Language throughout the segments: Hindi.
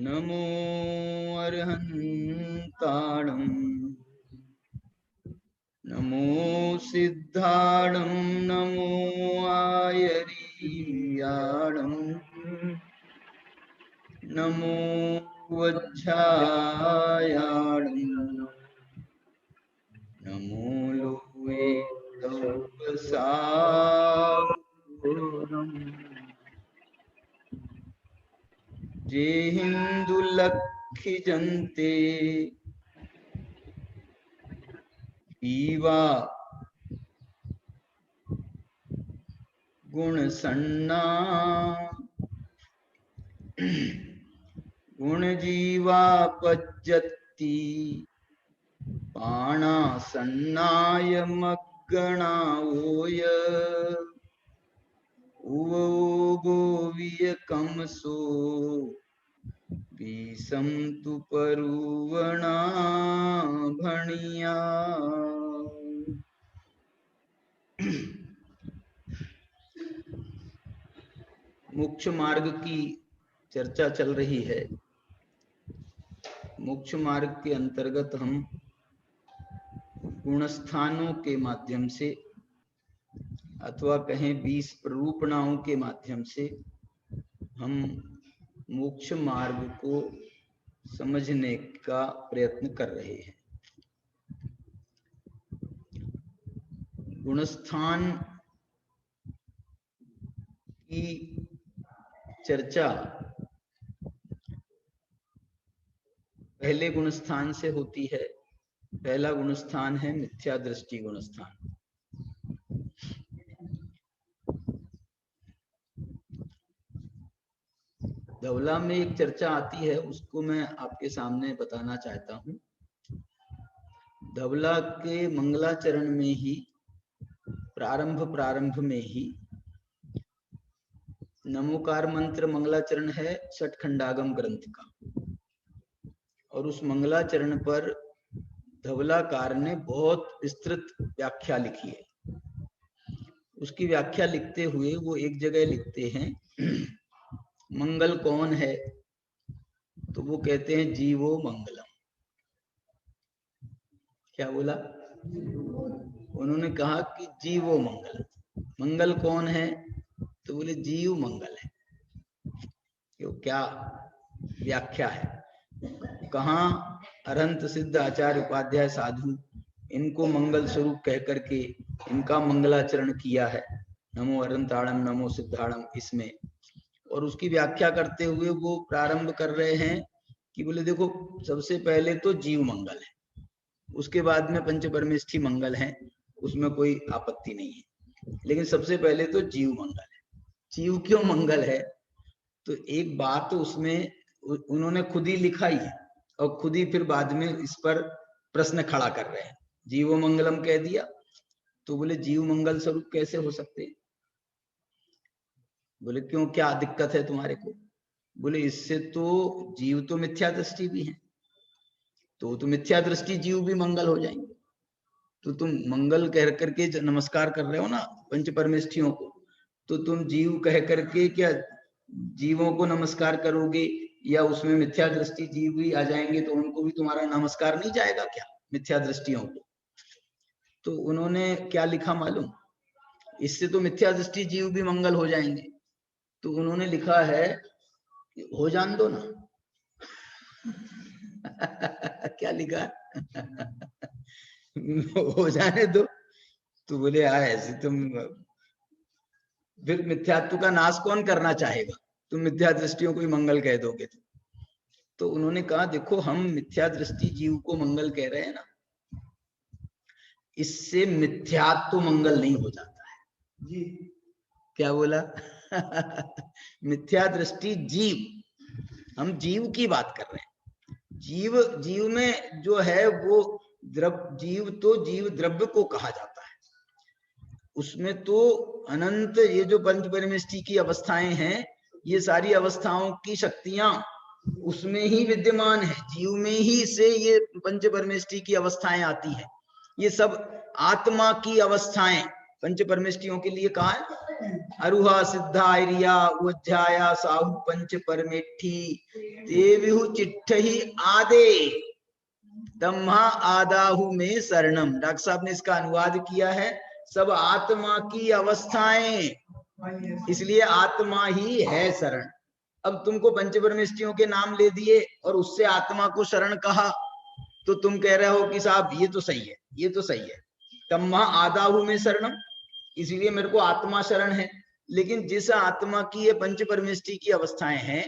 नमो अर्हन्ताणं नमो सिद्धाणं नमो आयरीयाणं नमो वज्झायाणं नमो लोवे तपसागुरं जे हिंदुलक्षि जन्ते ईवा गुणसन्ना गुणजीवा पज्जति पाणासन्नाय मग्गणावोय उवो गोवियकमसो बीसं तु परुवणा भणिया। मोक्ष मार्ग की चर्चा चल रही है। मोक्ष मार्ग के अंतर्गत हम गुणस्थानों के माध्यम से अथवा कहें 20 प्ररूपणाओं के माध्यम से हम मोक्ष मार्ग को समझने का प्रयत्न कर रहे हैं। गुणस्थान की चर्चा पहले गुणस्थान से होती है। पहला गुणस्थान है मिथ्या दृष्टि गुणस्थान। धवला में एक चर्चा आती है, उसको मैं आपके सामने बताना चाहता हूं। धवला के मंगलाचरण में ही प्रारंभ में ही नमोकार मंत्र मंगलाचरण है षटखंडागम ग्रंथ का, और उस मंगलाचरण पर धवलाकार ने बहुत विस्तृत व्याख्या लिखी है। उसकी व्याख्या लिखते हुए वो एक जगह लिखते हैं मंगल कौन है, तो वो कहते हैं जीवो मंगलम। क्या बोला? उन्होंने कहा कि जीवो मंगल। मंगल कौन है? तो बोले जीव मंगल है। क्यों, क्या व्याख्या है? कहाँ अरंत सिद्ध आचार्य उपाध्याय साधु इनको मंगल स्वरूप कह करके इनका मंगलाचरण किया है, नमो अरंताणम नमो सिद्धाणम, इसमें। और उसकी व्याख्या करते हुए वो प्रारंभ कर रहे हैं कि बोले देखो, सबसे पहले तो जीव मंगल है, उसके बाद में पंच परमेष्ठी मंगल है, उसमें कोई आपत्ति नहीं है, लेकिन सबसे पहले तो जीव मंगल है। जीव क्यों मंगल है? तो एक बात उसमें उन्होंने खुद ही लिखा ही है, और खुद ही फिर बाद में इस पर प्रश्न खड़ा कर रहे हैं। जीवो मंगलम कह दिया, तो बोले जीव मंगल स्वरूप कैसे हो सकते? बोले क्यों, क्या दिक्कत है तुम्हारे को? बोले इससे तो जीव तो मिथ्या दृष्टि भी है, तो मिथ्या दृष्टि जीव भी मंगल हो जाएंगे। तो तुम मंगल कह करके नमस्कार कर रहे हो ना पंच परमेष्ठियों को, तो तुम जीव कह करके क्या जीवों को नमस्कार करोगे, या उसमें मिथ्या दृष्टि जीव भी आ जाएंगे तो उनको भी तुम्हारा नमस्कार नहीं जाएगा क्या, मिथ्या दृष्टियों को? तो उन्होंने क्या लिखा मालूम? इससे तो मिथ्या दृष्टि जीव भी मंगल हो जाएंगे। तो उन्होंने लिखा है हो जान दो ना। क्या लिखा? हो जाने दो। तो बोले ऐसे तुम फिर मिथ्यात्व का नाश कौन करना चाहेगा? तुम मिथ्या दृष्टियों को ही मंगल कह दोगे तो उन्होंने कहा देखो, हम मिथ्या दृष्टि जीव को मंगल कह रहे हैं ना, इससे मिथ्यात्व मंगल नहीं हो जाता है जी। क्या बोला? मिथ्या दृष्टि जीव, हम जीव की बात कर रहे हैं। जीव में जो है वो जीव तो जीव द्रव्य को कहा जाता है, उसमें तो अनंत ये जो पंच परमेष्ठी की अवस्थाएं हैं, ये सारी अवस्थाओं की शक्तियां उसमें ही विद्यमान है। जीव में ही से ये पंच परमेष्ठी की अवस्थाएं आती हैं। ये सब आत्मा की अवस्थाएं पंच परमेष्ठियों के लिए कहा है, अरुहा सिद्धा इरिया उज्जाया साहु पंच परमेठी देविहु चिट्ठही आदे तम्हा आदाहु में शरणम। डॉक्टर साहब ने इसका अनुवाद किया है, सब आत्मा की अवस्थाएं, इसलिए आत्मा ही है शरण। अब तुमको पंच परमेष्टियों के नाम ले दिए और उससे आत्मा को शरण कहा, तो तुम कह रहे हो कि साहब ये तो सही है, ये तो सही है, तम्हा आदाहु में शरणम, इसलिए मेरे को आत्मा शरण है। लेकिन जिस आत्मा की ये पंच परमेष्टि की अवस्थाएं हैं,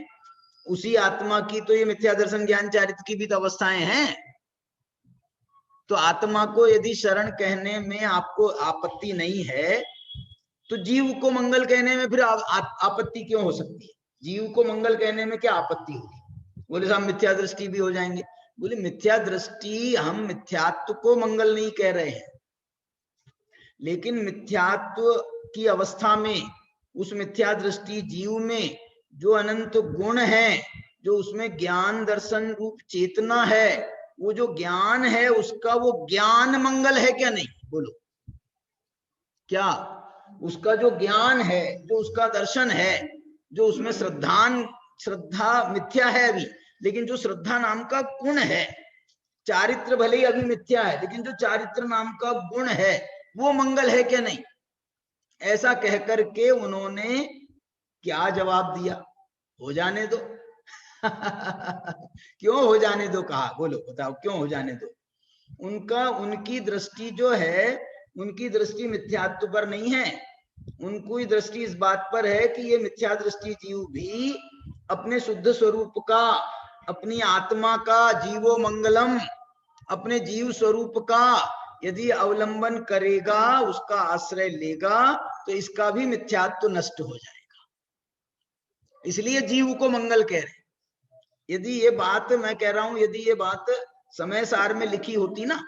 उसी आत्मा की तो ये मिथ्या दर्शन ज्ञान चारित्र की भी तो अवस्थाएं हैं। तो आत्मा को यदि शरण कहने में आपको आपत्ति नहीं है, तो जीव को मंगल कहने में फिर आपत्ति क्यों हो सकती है? जीव को मंगल कहने में क्या आपत्ति होगी? बोले साहब मिथ्या दृष्टि भी हो जाएंगे। बोले मिथ्या दृष्टि, हम मिथ्यात्व को मंगल नहीं कह रहे हैं, लेकिन मिथ्यात्व की अवस्था में उस मिथ्या दृष्टि जीव में जो अनंत गुण है, जो उसमें ज्ञान दर्शन रूप चेतना है, वो जो ज्ञान है उसका वो ज्ञान मंगल है क्या नहीं? बोलो क्या उसका जो ज्ञान है, जो उसका दर्शन है, जो उसमें श्रद्धा मिथ्या है अभी, लेकिन जो श्रद्धा नाम का गुण है, चारित्र भले ही अभी मिथ्या है, लेकिन जो चारित्र नाम का गुण है वो मंगल है क्या नहीं? ऐसा कहकर के उन्होंने क्या जवाब दिया? हो जाने दो। क्यों हो जाने दो कहा? बोलो बताओ क्यों हो जाने दो? उनकी दृष्टि जो है, उनकी दृष्टि मिथ्यात्व पर नहीं है, उनकी दृष्टि इस बात पर है कि ये मिथ्या दृष्टि जीव भी अपने शुद्ध स्वरूप का, अपनी आत्मा का, जीवो मंगलम, अपने जीव स्वरूप का यदि अवलंबन करेगा, उसका आश्रय लेगा, तो इसका भी मिथ्यात्व नष्ट हो जाएगा। इसलिए जीव को मंगल कह रहे। यदि ये बात मैं कह रहा हूं, यदि ये बात समय सार में लिखी होती ना,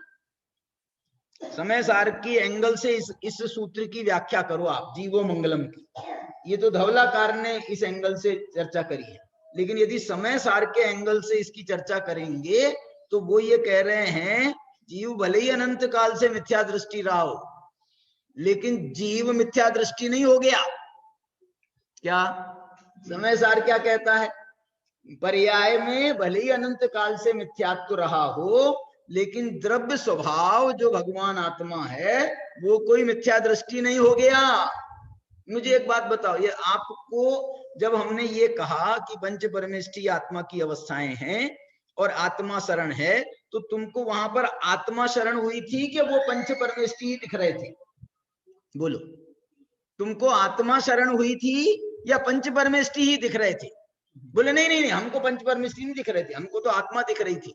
समय सार की एंगल से इस सूत्र की व्याख्या करो आप, जीवो मंगलम की, ये तो धवलाकार ने इस एंगल से चर्चा करी है, लेकिन यदि समय सार के एंगल से इसकी चर्चा करेंगे तो वो ये कह रहे हैं जीव भले ही अनंत काल से मिथ्या दृष्टि रहा हो, लेकिन जीव मिथ्या दृष्टि नहीं हो गया। क्या समय सार क्या कहता है? पर्याय में भले ही अनंत काल से मिथ्यात्व रहा हो, लेकिन द्रव्य स्वभाव जो भगवान आत्मा है वो कोई मिथ्या दृष्टि नहीं हो गया। मुझे एक बात बताओ, ये आपको जब हमने ये कहा कि पंच परमेष्टि आत्मा की अवस्थाएं हैं और आत्मा शरण है, तो तुमको वहां पर आत्मा शरण हुई थी कि वो पंच परमेष्टि ही दिख रहे थे? बोलो, तुमको आत्मा शरण हुई थी या पंच परमेष्टि ही दिख रहे थे? बोले नहीं नहीं नहीं, हमको पंच परमेष्टि नहीं दिख रहे थे, हमको तो आत्मा दिख रही थी।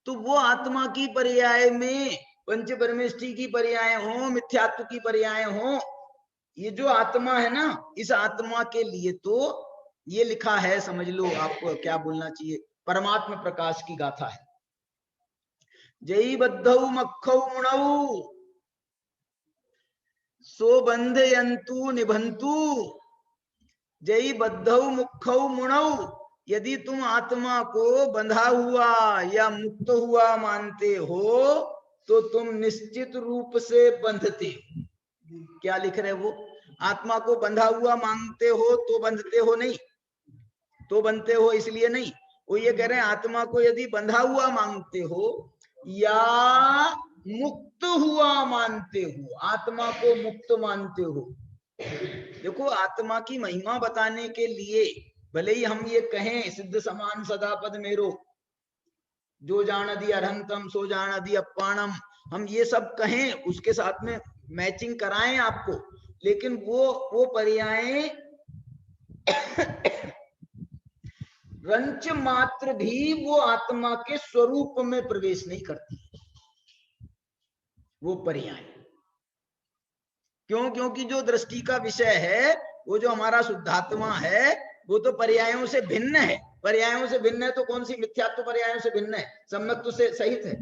तो वो आत्मा की पर्याय में पंच परमेष्टि की पर्याय हो, मिथ्यात्व की पर्याय हो, ये जो आत्मा है ना, इस आत्मा के लिए तो ये लिखा है, समझ लो आपको क्या बोलना चाहिए, परमात्मा प्रकाश की गाथा है। जई बद्धौ मक्खौ मुणौ सो बंधयन्तु निभंतु, जई बद्धौ मुक्खौ मुणौ, यदि तुम आत्मा को बंधा हुआ या मुक्त हुआ मानते हो तो तुम निश्चित रूप से बंधते हो। क्या लिख रहे वो? आत्मा को बंधा हुआ मानते हो तो बंधते हो नहीं, तो बनते हो इसलिए नहीं। वो ये कह रहे हैं आत्मा को यदि बंधा हुआ मानते हो या मुक्त हुआ मानते हो, आत्मा को मुक्त मानते हो। देखो आत्मा की महिमा बताने के लिए भले ही हम ये कहें सिद्ध समान सदा पद मेरो, जो जानदि अरहंतम सो जानदि अप्पाणम, हम ये सब कहें, उसके साथ में मैचिंग कराएं आपको, लेकिन वो पर्याय रंच मात्र भी वो आत्मा के स्वरूप में प्रवेश नहीं करती वो पर्याय। क्यों? क्योंकि जो दृष्टि का विषय है, वो जो हमारा शुद्धात्मा है, वो तो पर्यायों से भिन्न है। पर्यायों से भिन्न है तो कौन सी? मिथ्यात्व पर्यायों से भिन्न है, सम्यक्त्व से सहित है,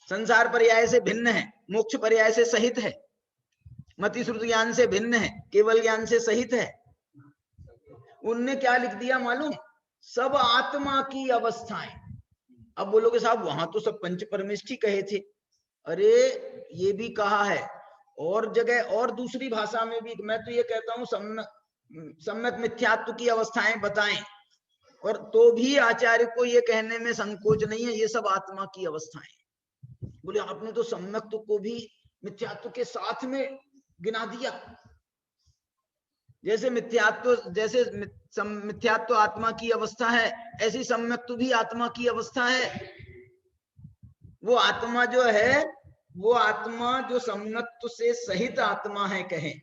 संसार पर्याय से भिन्न है, मोक्ष पर्याय से सहित है, मति श्रुति ज्ञान से भिन्न है, केवल ज्ञान से सहित है। उनने क्या लिख दिया मालूम? सब आत्मा की अवस्थाएं। अब बोलोगे साहब वहां तो सब पंच परमेष्टि कहे थे। अरे ये भी कहा है और जगह और दूसरी भाषा में भी मैं तो ये कहता हूँ सम्यक मिथ्यात्व की अवस्थाएं बताएं, और तो भी आचार्य को ये कहने में संकोच नहीं है ये सब आत्मा की अवस्थाएं। बोले आपने तो सम्यक्त्व को भी मिथ्यात्व के साथ में गिना दिया। जैसे मिथ्यात्व आत्मा की अवस्था है, ऐसी सम्यक्त्व भी आत्मा की अवस्था है। वो आत्मा जो है, वो आत्मा जो सम्यक्त्व से सहित आत्मा है कहें,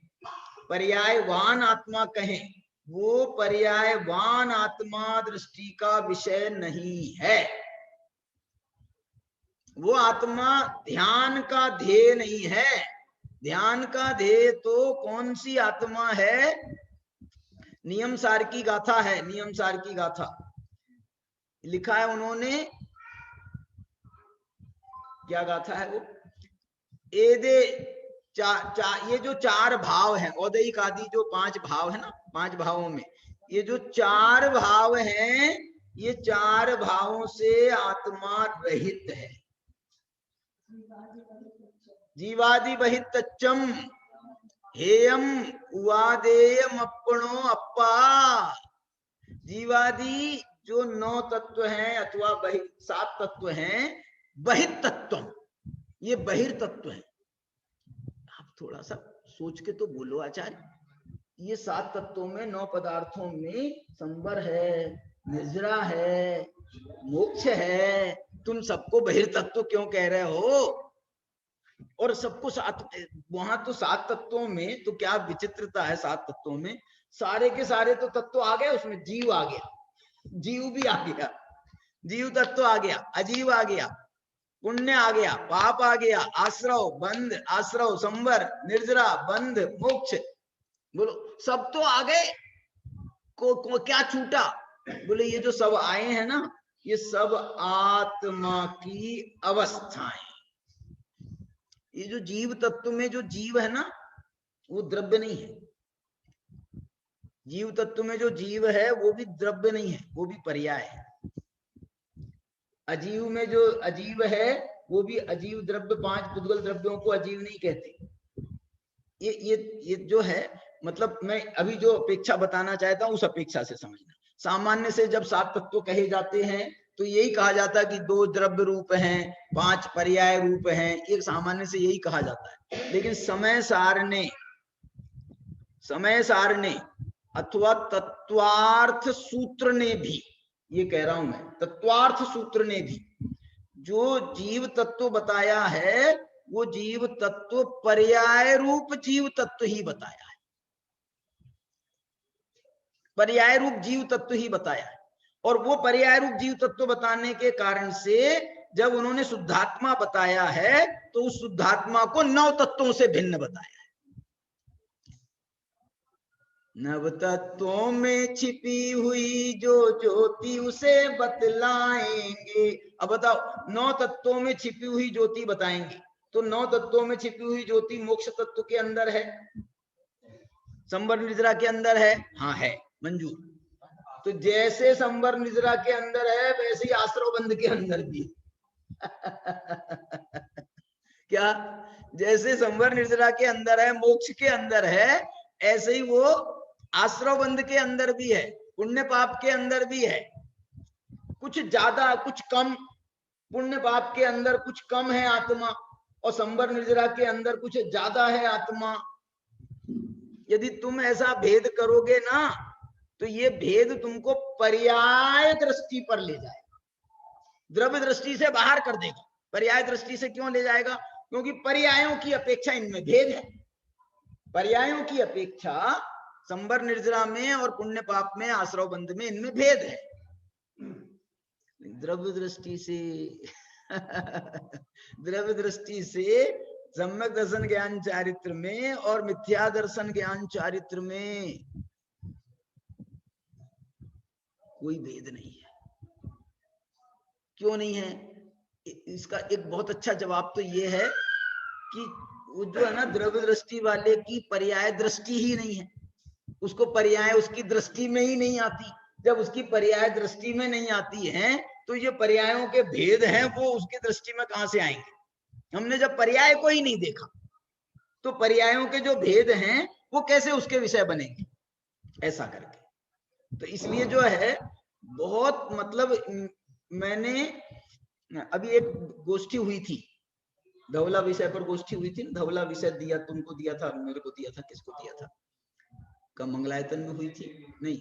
पर्यायवान आत्मा कहें, वो पर्यायवान आत्मा दृष्टि का विषय नहीं है। वो आत्मा ध्यान का ध्येय नहीं है। ध्यान का ध्येय तो कौन सी आत्मा है? नियम सार की गाथा है। नियम सार की गाथा लिखा है उन्होंने, क्या गाथा है वो? एदे ये जो चार भाव हैं, औदैहिक आदि जो 5 भाव है ना, 5 भावों में ये जो 4 भाव हैं, ये 4 भावों से आत्मा रहित है। जीवादि बहितच्चम हेयम उवादेयम अपनो अप्पा। जीवादि जो 9 तत्व हैं अथवा 7 तत्व हैं, बहित तत्व, ये बहिर्तत्व है। आप थोड़ा सा सोच के तो बोलो आचार्य, ये 7 तत्वों में 9 पदार्थों में संवर है, निजरा है, मोक्ष है, तुम सबको बहिर्तत्व क्यों कह रहे हो? और सबको 7, वहां तो 7 तत्वों में तो क्या विचित्रता है, 7 तत्वों में सारे के सारे तो तत्व आ गए, उसमें जीव आ गया, जीव भी आ गया, जीव तत्व आ गया, अजीव आ गया, पुण्य आ गया, पाप आ गया, आश्रव बंध, आश्रव संवर, निर्जरा बंध, मोक्ष, बोलो सब तो आ गए। क्या छूटा? बोले ये जो सब आए हैं ना, ये सब आत्मा की अवस्थाएं। ये जो जीव तत्व में जो जीव है ना, वो द्रव्य नहीं है। जीव तत्व में जो जीव है वो भी द्रव्य नहीं है, वो भी पर्याय है। अजीव में जो अजीव है वो भी अजीव द्रव्य, 5 पुद्गल द्रव्यों को अजीव नहीं कहते। ये जो है, मतलब मैं अभी जो अपेक्षा बताना चाहता हूं उस अपेक्षा से समझना। सामान्य से जब 7 तत्व कहे जाते हैं तो यही कहा जाता है कि 2 द्रव्य रूप हैं, 5 पर्याय रूप हैं, एक सामान्य से यही कहा जाता है। लेकिन समय सारने अथवा तत्वार्थ सूत्र ने भी, ये कह रहा हूं मैं, तत्वार्थ सूत्र ने भी जो जीव तत्व बताया है, वो जीव तत्व पर्याय रूप जीव तत्व ही बताया है, पर्याय रूप जीव तत्व ही बताया है। और वो पर्याय रूप जीव तत्व बताने के कारण से जब उन्होंने शुद्धात्मा बताया है तो उस शुद्धात्मा को 9 तत्वों से भिन्न बताया है। 9 तत्वों में छिपी हुई जो ज्योति उसे बतलाएंगे। अब बताओ, 9 तत्वों में छिपी हुई ज्योति बताएंगे, तो 9 तत्वों में छिपी हुई ज्योति मोक्ष तत्व के अंदर है, संवर निजरा के अंदर है, हाँ है, मंजूर। तो जैसे संवर निजरा के अंदर है वैसे ही आश्रव बंध के अंदर भी क्या? जैसे संवर निर्जरा के अंदर है, मोक्ष के अंदर है, ऐसे ही वो आश्रव बंध के अंदर भी है, पुण्य पाप के अंदर भी है। कुछ ज्यादा कुछ कम, पुण्य पाप के अंदर कुछ कम है आत्मा, और संवर निर्जरा के अंदर कुछ ज्यादा है आत्मा। यदि तुम ऐसा भेद करोगे ना, तो ये भेद तुमको पर्याय दृष्टि पर ले जाएगा, द्रव्य दृष्टि से बाहर कर देगा। पर्याय दृष्टि से क्यों ले जाएगा? क्योंकि पर्यायों की अपेक्षा इनमें भेद है। पर्यायों की अपेक्षा संवर निर्जरा में और पुण्य पाप में, आश्रव बंध में, इनमें भेद है। द्रव्य दृष्टि से द्रव्य दृष्टि से सम्यक दर्शन ज्ञान चारित्र में और मिथ्या दर्शन ज्ञान चारित्र में कोई भेद नहीं है। क्यों नहीं है? इसका एक बहुत अच्छा जवाब तो ये है कि वो जो है ना, द्रव्य दृष्टि वाले की पर्याय दृष्टि ही नहीं है, उसको पर्याय उसकी दृष्टि में ही नहीं आती। जब उसकी पर्याय दृष्टि में नहीं आती है तो ये पर्यायों के भेद हैं, वो उसकी दृष्टि में कहां से आएंगे? हमने जब पर्याय को ही नहीं देखा, तो पर्यायों के जो भेद हैं वो कैसे उसके विषय बनेंगे, ऐसा करके। तो इसलिए जो है बहुत मतलब मैंने अभी एक गोष्ठी हुई थी, धवला विषय पर गोष्ठी हुई थी ना, धवला विषय दिया, तुमको दिया था, मेरे को दिया था, किसको दिया था, कब मंगलायतन में हुई थी, नहीं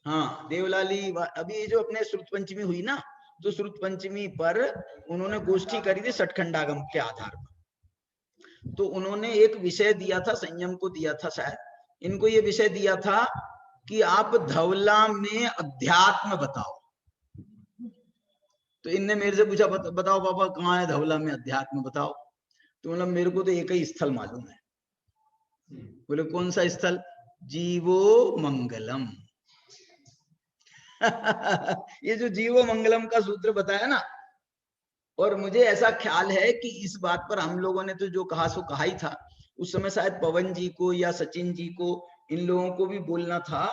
हाँ देवलाली। अभी जो अपने श्रुत पंचमी हुई ना, तो श्रुत पंचमी पर उन्होंने गोष्ठी करी थी सठखंडागम के आधार पर। तो उन्होंने एक विषय दिया था, संयम को दिया था शायद, इनको ये विषय दिया था कि आप धवला में अध्यात्म बताओ। तो इनने मेरे से पूछा बताओ पापा कहाँ है धवला में अध्यात्म बताओ। तो मतलब मेरे को तो एक ही स्थल मालूम है। बोले कौन सा स्थल, जीवो मंगलम। ये जो जीवो मंगलम का सूत्र बताया ना, और मुझे ऐसा ख्याल है कि इस बात पर हम लोगों ने तो जो कहा सो कहा ही था। उस समय शायद पवन जी को या सचिन जी को, इन लोगों को भी बोलना था,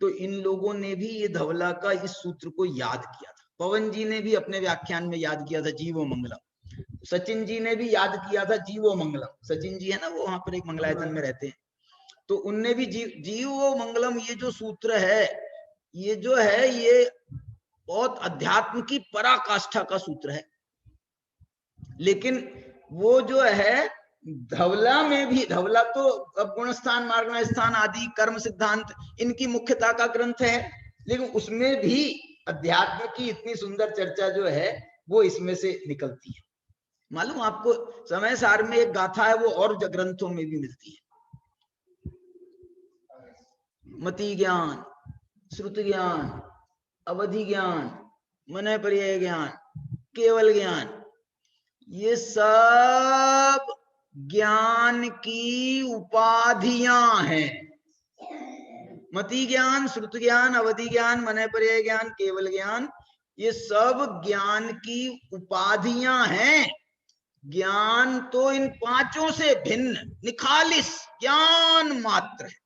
तो इन लोगों ने भी ये धवला का इस सूत्र को याद किया था। पवन जी ने भी अपने व्याख्यान में याद किया था जीवो मंगलम, सचिन जी ने भी याद किया था जीवो मंगलम। सचिन जी है ना, वो वहां पर एक मंगलायतन में रहते हैं, तो उनने भी जीवो मंगलम ये जो सूत्र है, ये जो है ये बहुत अध्यात्म की पराकाष्ठा का सूत्र है। लेकिन वो जो है धवला में भी, धवला तो अब गुणस्थान मार्गण स्थान आदि कर्म सिद्धांत इनकी मुख्यता का ग्रंथ है, लेकिन उसमें भी अध्यात्म की इतनी सुंदर चर्चा जो है वो इसमें से निकलती है। मालूम आपको, समय सार में एक गाथा है, वो और ग्रंथों में भी मिलती है। मति ज्ञान, श्रुत ज्ञान, अवधि ज्ञान, मन पर्याय ज्ञान, केवल ज्ञान, ये सब ज्ञान की उपाधियां हैं। मति ज्ञान, श्रुत ज्ञान, अवधि ज्ञान, मन पर्याय ज्ञान, केवल ज्ञान, ये सब ज्ञान की उपाधियां हैं। ज्ञान तो इन पांचों से भिन्न निखालिस ज्ञान मात्र है।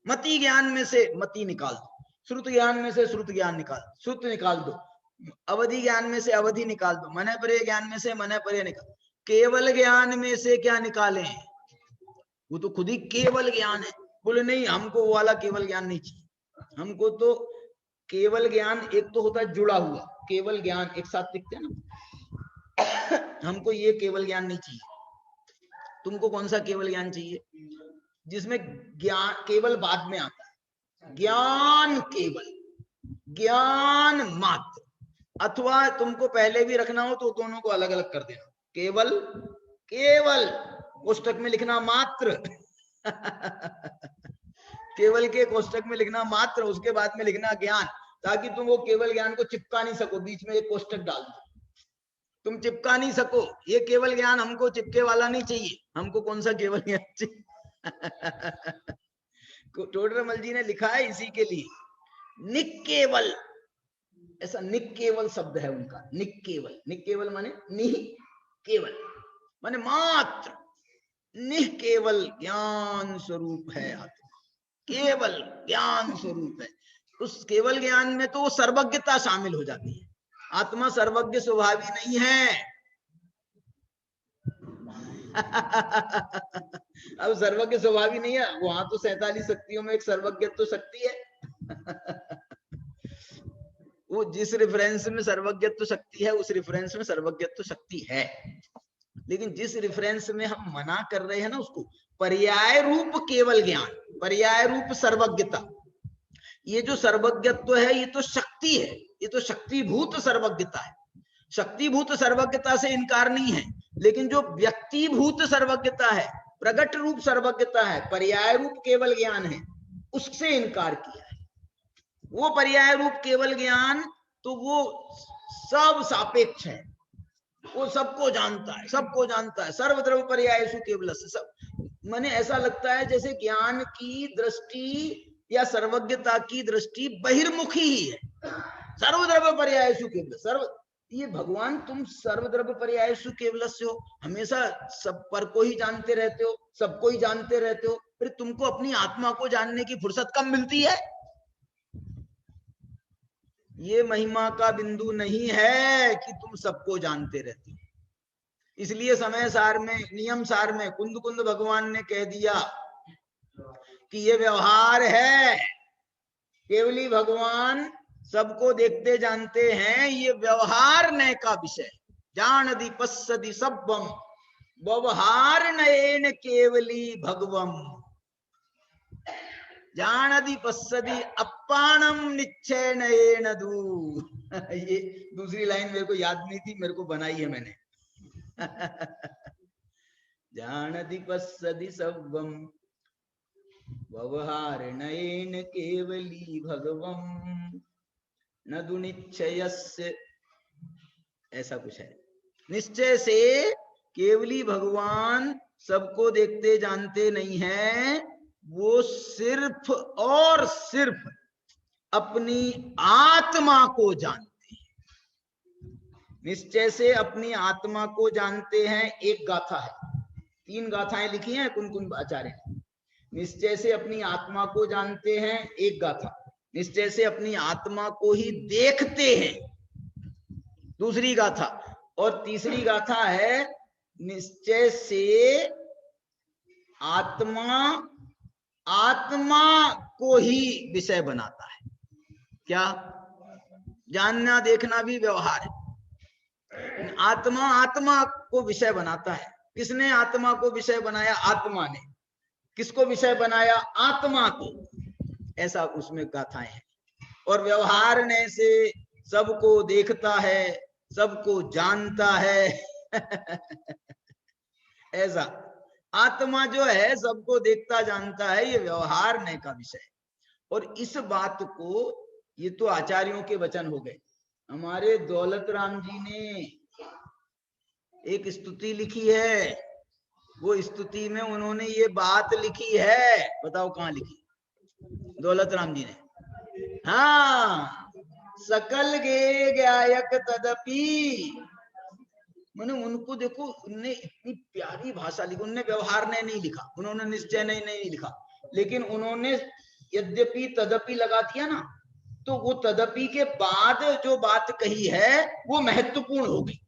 मति ज्ञान में से मति निकाल दो, श्रुत ज्ञान में से श्रुत ज्ञान निकाल, श्रुत निकाल दो, अवधि ज्ञान में से अवधि निकाल दो, मन पर्याय ज्ञान में से मन पर्याय निकाल, केवल ज्ञान में से क्या निकालें, वो तो खुद ही केवल ज्ञान है। बोले नहीं हमको वो वाला केवल ज्ञान नहीं चाहिए, हमको तो केवल ज्ञान एक तो होता है जुड़ा हुआ, केवल ज्ञान एक साथ लिखते हैं ना, हमको ये केवल ज्ञान नहीं चाहिए। तुमको कौन सा केवल ज्ञान चाहिए, जिसमें ज्ञान केवल बाद में आता है, ज्ञान केवल, ज्ञान मात्र, अथवा तुमको पहले भी रखना हो तो दोनों को अलग अलग कर देना, केवल, केवल कोष्टक में लिखना मात्र केवल के कोष्टक में लिखना मात्र, उसके बाद में लिखना ज्ञान, ताकि तुम वो केवल ज्ञान को चिपका नहीं सको, बीच में एक कोष्टक डाल दो, तुम चिपका नहीं सको। ये केवल ज्ञान हमको चिपके वाला नहीं चाहिए, हमको कौन सा केवल ज्ञान चाहिए टोडरमल जी ने लिखा है इसी के लिए, निकेवल, ऐसा निकेवल शब्द है उनका, निकेवल, निकेवल माने निह केवल माने मात्र, निह केवल ज्ञान स्वरूप है आत्मा, केवल ज्ञान स्वरूप है। उस केवल ज्ञान में तो सर्वज्ञता शामिल हो जाती है, आत्मा सर्वज्ञ स्वभावी नहीं है अब सर्वज्ञ स्वभावी नहीं है, वहां तो 47 शक्तियों में एक सर्वज्ञ तो शक्ति है वो जिस रेफरेंस में सर्वज्ञत्व शक्ति है उस रेफरेंस में सर्वज्ञत्व शक्ति है, लेकिन जिस रेफरेंस में हम मना कर रहे हैं ना उसको पर्याय रूप केवल ज्ञान, पर्याय रूप सर्वज्ञता, ये जो सर्वज्ञत्व है ये तो शक्ति है, ये तो शक्तिभूत सर्वज्ञता है। शक्तिभूत सर्वज्ञता से इनकार नहीं है, लेकिन जो व्यक्तिभूत सर्वज्ञता है, प्रगट रूप सर्वज्ञता है, पर्याय रूप केवल ज्ञान है, उससे इनकार किया है। वो पर्याय रूप केवल ज्ञान तो वो सब सापेक्ष है, वो सबको जानता है, सबको जानता है, सर्वद्रव्य पर्यायसु केवलस्य, सब माने ऐसा लगता है जैसे ज्ञान की दृष्टि या सर्वज्ञता की दृष्टि बहिर्मुखी ही है, सर्वद्रव्य पर्यायसु केवल, सर्व, ये भगवान तुम सर्वद्रव्य पर्यायसु केवलस्य हो, हमेशा सब पर को ही जानते रहते हो, सबको ही जानते रहते हो, फिर तुमको अपनी आत्मा को जानने की फुर्सत कब मिलती है? ये महिमा का बिंदु नहीं है कि तुम सबको जानते रहते हो, इसलिए समय सार में, नियम सार में कुंद कुंद भगवान ने कह दिया कि ये व्यवहार है, केवली भगवान सबको देखते जानते हैं, ये व्यवहार नय का विषय। जानदि पश्यति सब्बम व्यवहार नयेन केवली भगवम। जानदि पश्यति अप्पाणम निश्चय नयेन दूर। ये दूसरी लाइन मेरे को याद नहीं थी, मेरे को बनाई है मैंने। जानदि पश्यति सब्बम व्यवहार नयेन केवली भगवम न दु निश्चयस्य, ऐसा कुछ है। निश्चय से केवली भगवान सबको देखते जानते नहीं है, वो सिर्फ और सिर्फ अपनी आत्मा को जानते हैं। निश्चय से अपनी आत्मा को जानते हैं। एक गाथा है, 3 गाथाएं लिखी हैं कुंद कुंद आचार्य ने। निश्चय से अपनी आत्मा को जानते हैं, एक गाथा। निश्चय से अपनी आत्मा को ही देखते हैं, दूसरी गाथा। और तीसरी गाथा है निश्चय से आत्मा को ही विषय बनाता है। क्या? जानना देखना भी व्यवहार है। आत्मा को विषय बनाता है। किसने आत्मा को विषय बनाया? आत्मा ने। किसको विषय बनाया? आत्मा को। ऐसा उसमें गाथाएं हैं। और व्यवहार ने से सबको देखता है, सबको जानता है। ऐसा आत्मा जो है सबको देखता जानता है, ये व्यवहार नय का विषय। और इस बात को, ये तो आचार्यों के वचन हो गए। हमारे दौलत राम जी ने एक स्तुति लिखी है, वो स्तुति में उन्होंने ये बात लिखी है। बताओ कहाँ लिखी? दौलत राम जी ने। हाँ, सकल गे गायक तदपि। मैंने उनको देखो, उनने इतनी प्यारी भाषा लिखी। उन्होंने व्यवहार ने नहीं लिखा, उन्होंने निश्चय नहीं लिखा, लेकिन उन्होंने यद्यपि तदपि लगा दिया ना, तो वो तदपि के बाद जो बात कही है वो महत्वपूर्ण हो गई।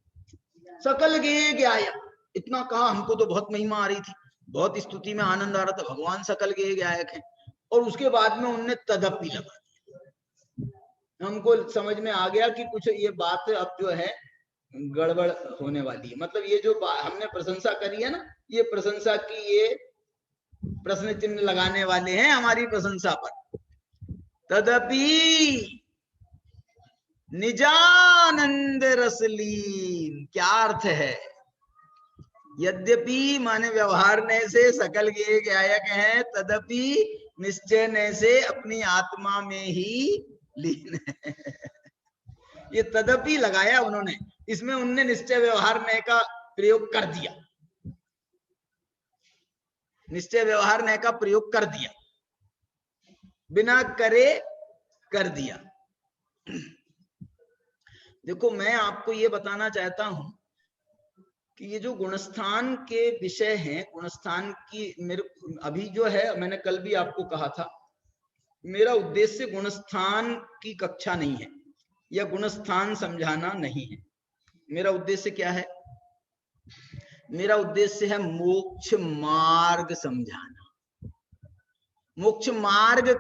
सकल गे गायक, इतना कहा, हमको तो बहुत महिमा आ रही थी, बहुत स्तुति में आनंद आ रहा था, भगवान सकल गे गायक है। और उसके बाद में उनने तदपि लगा दिया। हमको समझ में आ गया कि कुछ ये बात अब जो है गड़बड़ होने वाली है। मतलब ये जो हमने प्रशंसा करी है ना, ये प्रशंसा की, ये प्रश्न चिन्ह लगाने वाले हैं हमारी प्रशंसा पर। तदपि निजानंद रसलीन, क्या अर्थ है? यद्यपि माने व्यवहार ने से सकल गे गायक है, तदपि निश्चय ने से अपनी आत्मा में ही लीन है। ये तदपि लगाया उन्होंने, इसमें उनने निश्चय व्यवहार नय का प्रयोग कर दिया। निश्चय व्यवहार नय का प्रयोग कर दिया, बिना करे कर दिया। देखो, मैं आपको ये बताना चाहता हूं कि ये जो गुणस्थान के विषय हैं, गुणस्थान की मेरे अभी जो है, मैंने कल भी आपको कहा था, मेरा उद्देश्य गुणस्थान की कक्षा नहीं है या गुणस्थान समझाना नहीं है। मेरा उद्देश्य क्या है? मेरा उद्देश्य है मोक्ष मार्ग समझाना, मोक्ष मार्ग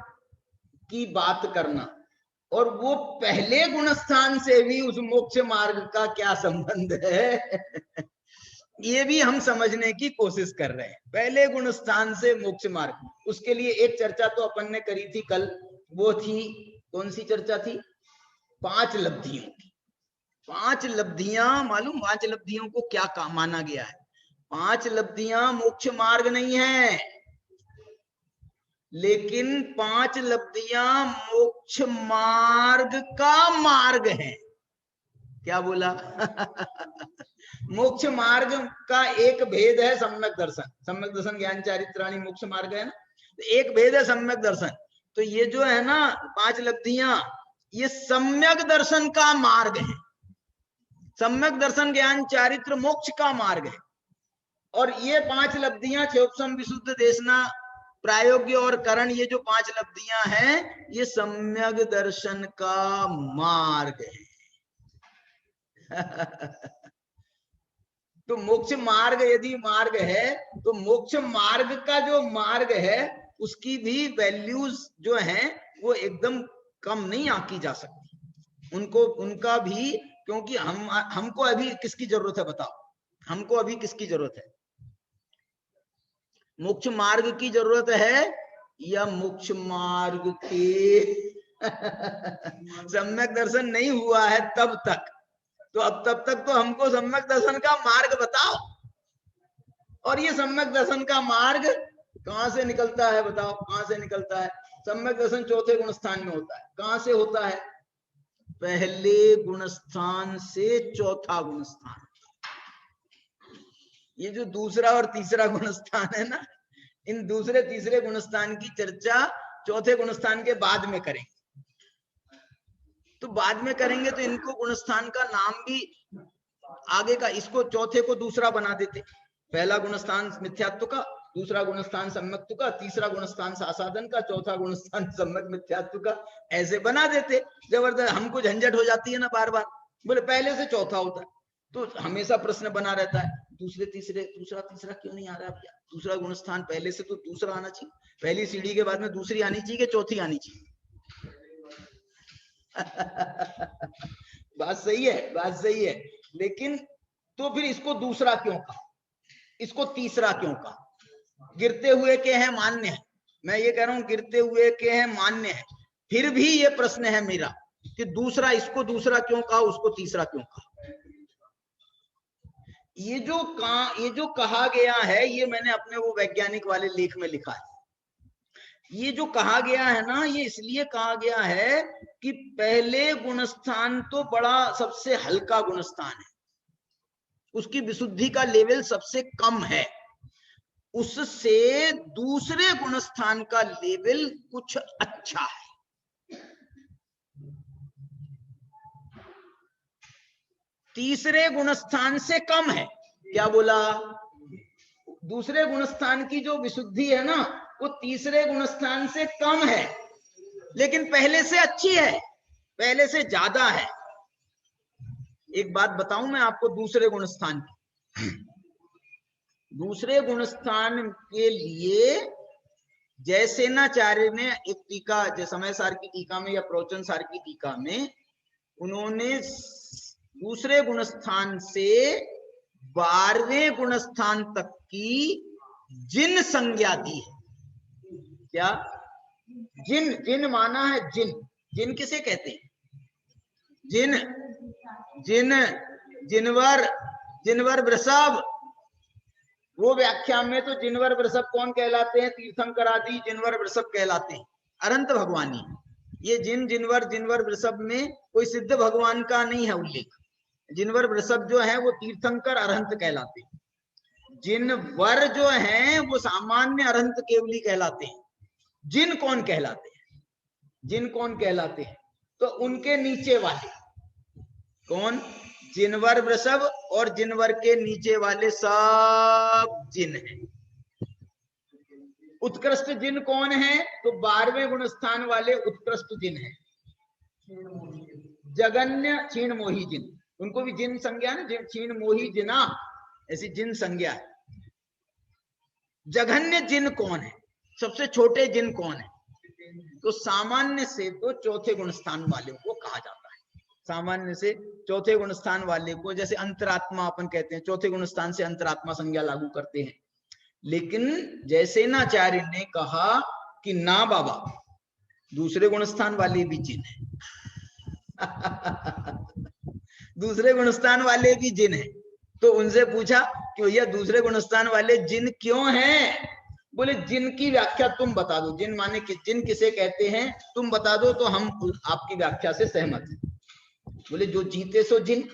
की बात करना। और वो पहले गुणस्थान से भी उस मोक्ष मार्ग का क्या संबंध है, ये भी हम समझने की कोशिश कर रहे हैं। पहले गुणस्थान से मोक्ष मार्ग, उसके लिए एक चर्चा तो अपन ने करी थी कल। वो थी, कौन सी चर्चा थी? 5 लब्धियों की। 5 लब्धियां मालूम, 5 लब्धियों को क्या माना गया है? 5 लब्धियां मोक्ष मार्ग नहीं है, लेकिन 5 लब्धियां मोक्ष मार्ग का मार्ग है। क्या बोला? मोक्ष मार्ग का एक भेद है सम्यक दर्शन। सम्यक दर्शन ज्ञान चारित्राणि मोक्ष मार्ग है ना, तो एक भेद है सम्यक दर्शन। तो ये जो है ना 5 लब्धियां, ये सम्यक दर्शन का मार्ग है। सम्यक दर्शन ज्ञान चारित्र मोक्ष का मार्ग है। और ये 5 लब्धियां क्षोभसम विशुद्ध देशना प्रायोग्य और करण, ये जो 5 लब्धियां हैं, ये सम्यक दर्शन का मार्ग है। तो मोक्ष मार्ग यदि मार्ग है तो मोक्ष मार्ग का जो मार्ग है उसकी भी वैल्यूज जो है वो एकदम कम नहीं आंकी जा सकती। उनको उनका भी, क्योंकि हमको अभी किसकी जरूरत है बताओ, हमको अभी किसकी जरूरत है? मोक्ष मार्ग की जरूरत है या मोक्ष मार्ग के सम्यक दर्शन नहीं हुआ है तब तक, तो अब तब तक तो हमको सम्यक दर्शन का मार्ग बताओ। और ये सम्यक दर्शन का मार्ग कहां से निकलता है बताओ, कहां से निकलता है? सम्यक दर्शन चौथे गुण स्थान में होता है। कहां से होता है? पहले गुण स्थान से चौथा गुण स्थान। ये जो दूसरा और तीसरा गुण स्थान है ना, इन दूसरे तीसरे गुण स्थान की चर्चा चौथे गुण स्थान के बाद में करेंगे। तो बाद में करेंगे तो इनको गुण स्थान का नाम भी आगे का, इसको चौथे को दूसरा बना देते। पहला गुण स्थान मिथ्यात्व का, दूसरा गुण स्थान सम्यक्त्व का, तीसरा गुण स्थान सासाधन का, चौथा गुण स्थान सम्यक मिथ्यात्व का, ऐसे बना देते। जबरदस्त हमको झंझट हो जाती है ना बार बार, बोले पहले से चौथा होता है तो हमेशा प्रश्न बना रहता है दूसरे तीसरे, दूसरा तीसरा क्यों नहीं आ रहा भैया? दूसरा गुण स्थान पहले से तो दूसरा आना चाहिए, पहली सीढ़ी के बाद में दूसरी आनी चाहिए कि चौथी आनी चाहिए? बात सही है, बात सही है, लेकिन तो फिर इसको दूसरा क्यों कहा, इसको तीसरा क्यों कहा? गिरते हुए के हैं मान्य है, मैं ये कह रहा हूं गिरते हुए के हैं मान्य है, फिर भी ये प्रश्न है मेरा कि दूसरा, इसको दूसरा क्यों कहा, उसको तीसरा क्यों कहा? ये जो कहा गया है ये मैंने अपने वो वैज्ञानिक वाले लेख में लिखा है। ये जो कहा गया है ना, ये इसलिए कहा गया है कि पहले गुणस्थान तो बड़ा सबसे हल्का गुणस्थान है, उसकी विशुद्धि का लेवल सबसे कम है, उससे दूसरे गुणस्थान का लेवल कुछ अच्छा है। तीसरे गुणस्थान से कम है। क्या बोला? दूसरे गुणस्थान की जो विशुद्धि है ना वो तीसरे गुणस्थान से कम है, लेकिन पहले से अच्छी है, पहले से ज्यादा है। एक बात बताऊं मैं आपको दूसरे गुणस्थान की। दूसरे गुणस्थान के लिए जयसेनाचार्य ने एक टीका, समय सार की टीका में या प्रवचन सार की टीका में, उन्होंने दूसरे गुणस्थान से 12वें गुणस्थान तक की जिन संज्ञा दी है। क्या? जिन, जिन माना है जिन। जिन किसे कहते हैं? जिन, जिन, जिनवर, जिनवर वृषभ। वो व्याख्या में तो जिनवर वृषभ कौन कहलाते हैं? तीर्थंकर आदि जिनवर वृषभ कहलाते हैं, अनंत भगवानी। ये जिन, जिनवर, जिनवर वृषभ में कोई सिद्ध भगवान का नहीं है उल्लेख। जिनवर वृषभ जो है वो तीर्थंकर अरहंत कहलाते हैं। जिनवर जो है वो सामान्य अरहंत केवली कहलाते हैं। जिन कौन कहलाते हैं? जिन कौन कहलाते हैं? तो उनके नीचे वाले कौन? जिनवर वृषभ, और जिनवर के नीचे वाले सब जिन है। उत्कृष्ट जिन कौन है? तो 12वें गुण स्थान वाले उत्कृष्ट जिन है। जगन्य क्षीण मोही जिन, उनको भी जिन संज्ञा ना, क्षीण मोही जिना, ऐसी जिन संज्ञा है। जघन्य जिन कौन है? सबसे छोटे जिन कौन है? तो सामान्य से तो चौथे गुण स्थान वाले को कहा जाता है। सामान्य से चौथे गुण स्थान वाले को, जैसे अंतरात्मा अपन कहते हैं, चौथे गुण स्थान से अंतरात्मा संज्ञा लागू करते हैं। लेकिन जयसेनाचार्य ने कहा कि ना बाबा, दूसरे गुण स्थान वाले भी जिन है। दूसरे गुणस्थान वाले भी जिन है। तो उनसे पूछा कि भैया दूसरे गुणस्थान वाले जिन क्यों हैं? बोले जिन की व्याख्या तुम बता दो। जिन माने कि जिन किसे कहते हैं तुम बता दो तो हम आपकी व्याख्या से सहमत हैं। बोले जो जीते सो जिन,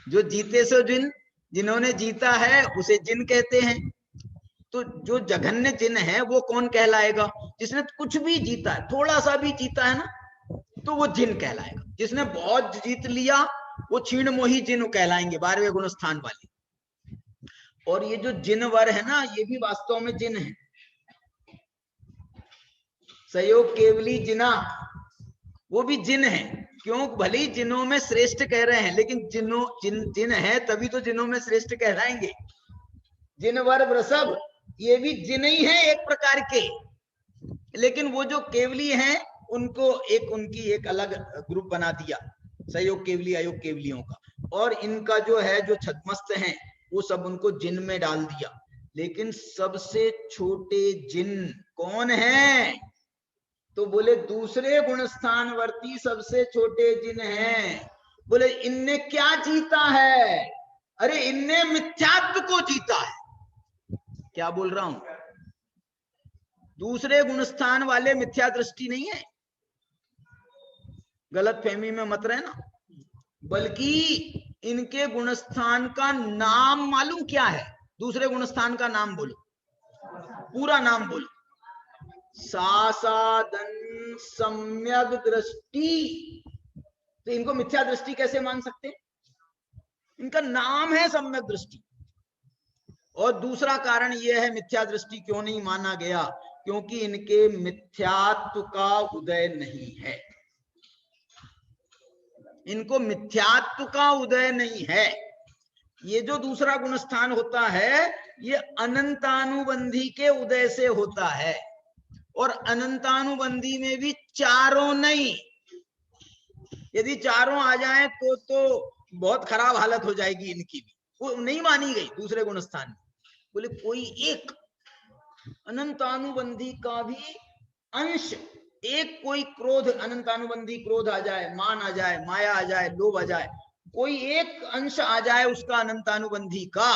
जो जीते सो जिन, जिन्होंने जीता है उसे जिन कहते हैं। तो जो जघन्य जिन है वो कौन कहलाएगा? जिसने कुछ भी जीता है, थोड़ा सा भी जीता है ना, तो वो जिन कहलाएगा। जिसने बहुत जीत लिया वो क्षीण मोही जिन कहलाएंगे, 12वें गुण स्थान वाले। और ये जो जिनवर है ना, ये भी वास्तव में जिन है। सहयोग केवली जिना, वो भी जिन है। क्यों? भले ही जिनों में श्रेष्ठ कह रहे हैं, लेकिन जिन है तभी तो जिनों में श्रेष्ठ कहलाएंगे। जिन वर वृषभ ये भी जिन ही है एक प्रकार के, लेकिन वो जो केवली हैं उनको उनकी एक अलग ग्रुप बना दिया, सहयोग केवली अयोग केवलियों का, और इनका जो है जो छद्मस्त हैं वो सब उनको जिन में डाल दिया। लेकिन सबसे छोटे जिन कौन है? तो बोले दूसरे गुणस्थानवर्ती सबसे छोटे जिन हैं। बोले इनने क्या जीता है? अरे इनने मिथ्यात्व को जीता है। क्या बोल रहा हूं? दूसरे गुणस्थान वाले मिथ्या दृष्टि नहीं है, गलत फहमी में मत रहना, बल्कि इनके गुणस्थान का नाम मालूम क्या है? दूसरे गुणस्थान का नाम बोलो, पूरा नाम बोलो। सासादन सम्यक दृष्टि। तो इनको मिथ्या दृष्टि कैसे मान सकते? इनका नाम है सम्यक दृष्टि। और दूसरा कारण यह है मिथ्या दृष्टि क्यों नहीं माना गया, क्योंकि इनके मिथ्यात्व का उदय नहीं है। इनको मिथ्यात्व का उदय नहीं है। ये जो दूसरा गुणस्थान होता है ये अनंतानुबंधी के उदय से होता है, और अनंतानुबंधी में भी चारों नहीं। यदि चारों आ जाएं तो बहुत खराब हालत हो जाएगी इनकी भी, वो नहीं मानी गई दूसरे गुणस्थान में। बोले कोई एक अनंतानुबंधी का भी अंश, एक कोई क्रोध, अनंतानुबंधी क्रोध आ जाए, मान आ जाए, माया आ जाए, लोभ आ जाए, कोई एक अंश आ जाए उसका अनंतानुबंधी का,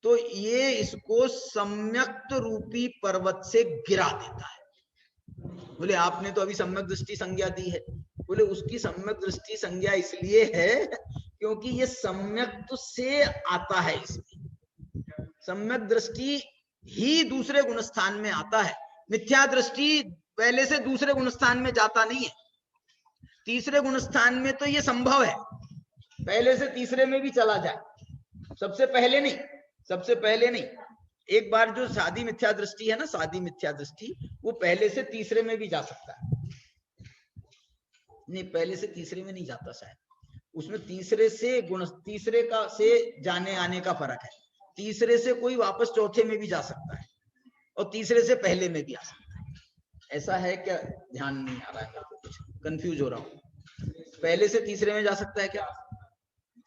तो ये इसको सम्यक्त रूपी पर्वत से गिरा देता है। बोले आपने तो अभी सम्यक दृष्टि संज्ञा दी है। बोले उसकी सम्यक दृष्टि संज्ञा इसलिए है क्योंकि ये सम्यक्त से आता है, इसमें सम्यक दृष्टि ही दूसरे गुणस्थान में आता है। मिथ्या दृष्टि पहले से दूसरे गुणस्थान में जाता नहीं है। तीसरे गुणस्थान में तो ये संभव है पहले से तीसरे में भी चला जाए, सबसे पहले नहीं, सबसे पहले नहीं। एक बार जो सादी मिथ्या दृष्टि है ना, सादी मिथ्या दृष्टि, वो पहले से तीसरे में भी जा सकता है। नहीं, पहले से तीसरे में नहीं जाता शायद, उसमें तीसरे से तीसरे का से जाने आने का फर्क है। तीसरे से कोई वापस चौथे में भी जा सकता है और तीसरे से पहले में भी आ सकता है। ऐसा है क्या? ध्यान नहीं आ रहा है, कुछ कंफ्यूज हो रहा हूं। पहले से तीसरे में जा सकता है क्या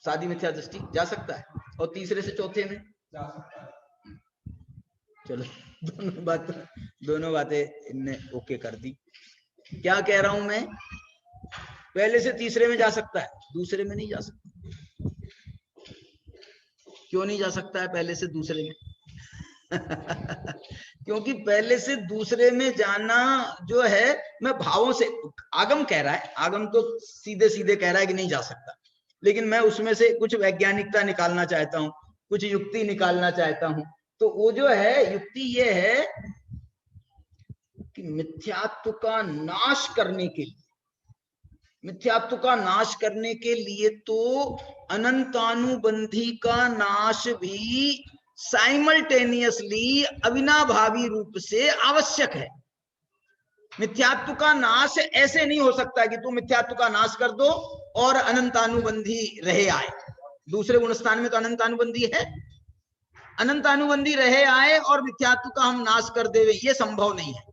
सादी मिथ्या दृष्टि? जा सकता है। और तीसरे से चौथे में जा सकता है। चलो दोनों बातें इनने ओके कर दी। क्या कह रहा हूं मैं? पहले से तीसरे में जा सकता है, दूसरे में नहीं जा सकता। क्यों नहीं जा सकता है पहले से दूसरे में? क्योंकि पहले से दूसरे में जाना जो है, मैं भावों से, आगम कह रहा है, आगम तो सीधे सीधे कह रहा है कि नहीं जा सकता, लेकिन मैं उसमें से कुछ वैज्ञानिकता निकालना चाहता हूं, कुछ युक्ति निकालना चाहता हूं। तो वो जो है युक्ति ये है कि मिथ्यात्व का नाश करने के लिए, मिथ्यात्व का नाश करने के लिए तो अनंतानुबंधी का नाश भी साइमल्टेनियसली अविनाभावी रूप से आवश्यक है। मिथ्यात्व का नाश ऐसे नहीं हो सकता कि तू मिथ्यात्व का नाश कर दो और अनंतानुबंधी रहे आए। दूसरे गुणस्थान में तो अनंतानुबंधी है, अनंतानुबंधी रहे आए और मिथ्यात्व का हम नाश कर देवे, ये संभव नहीं है।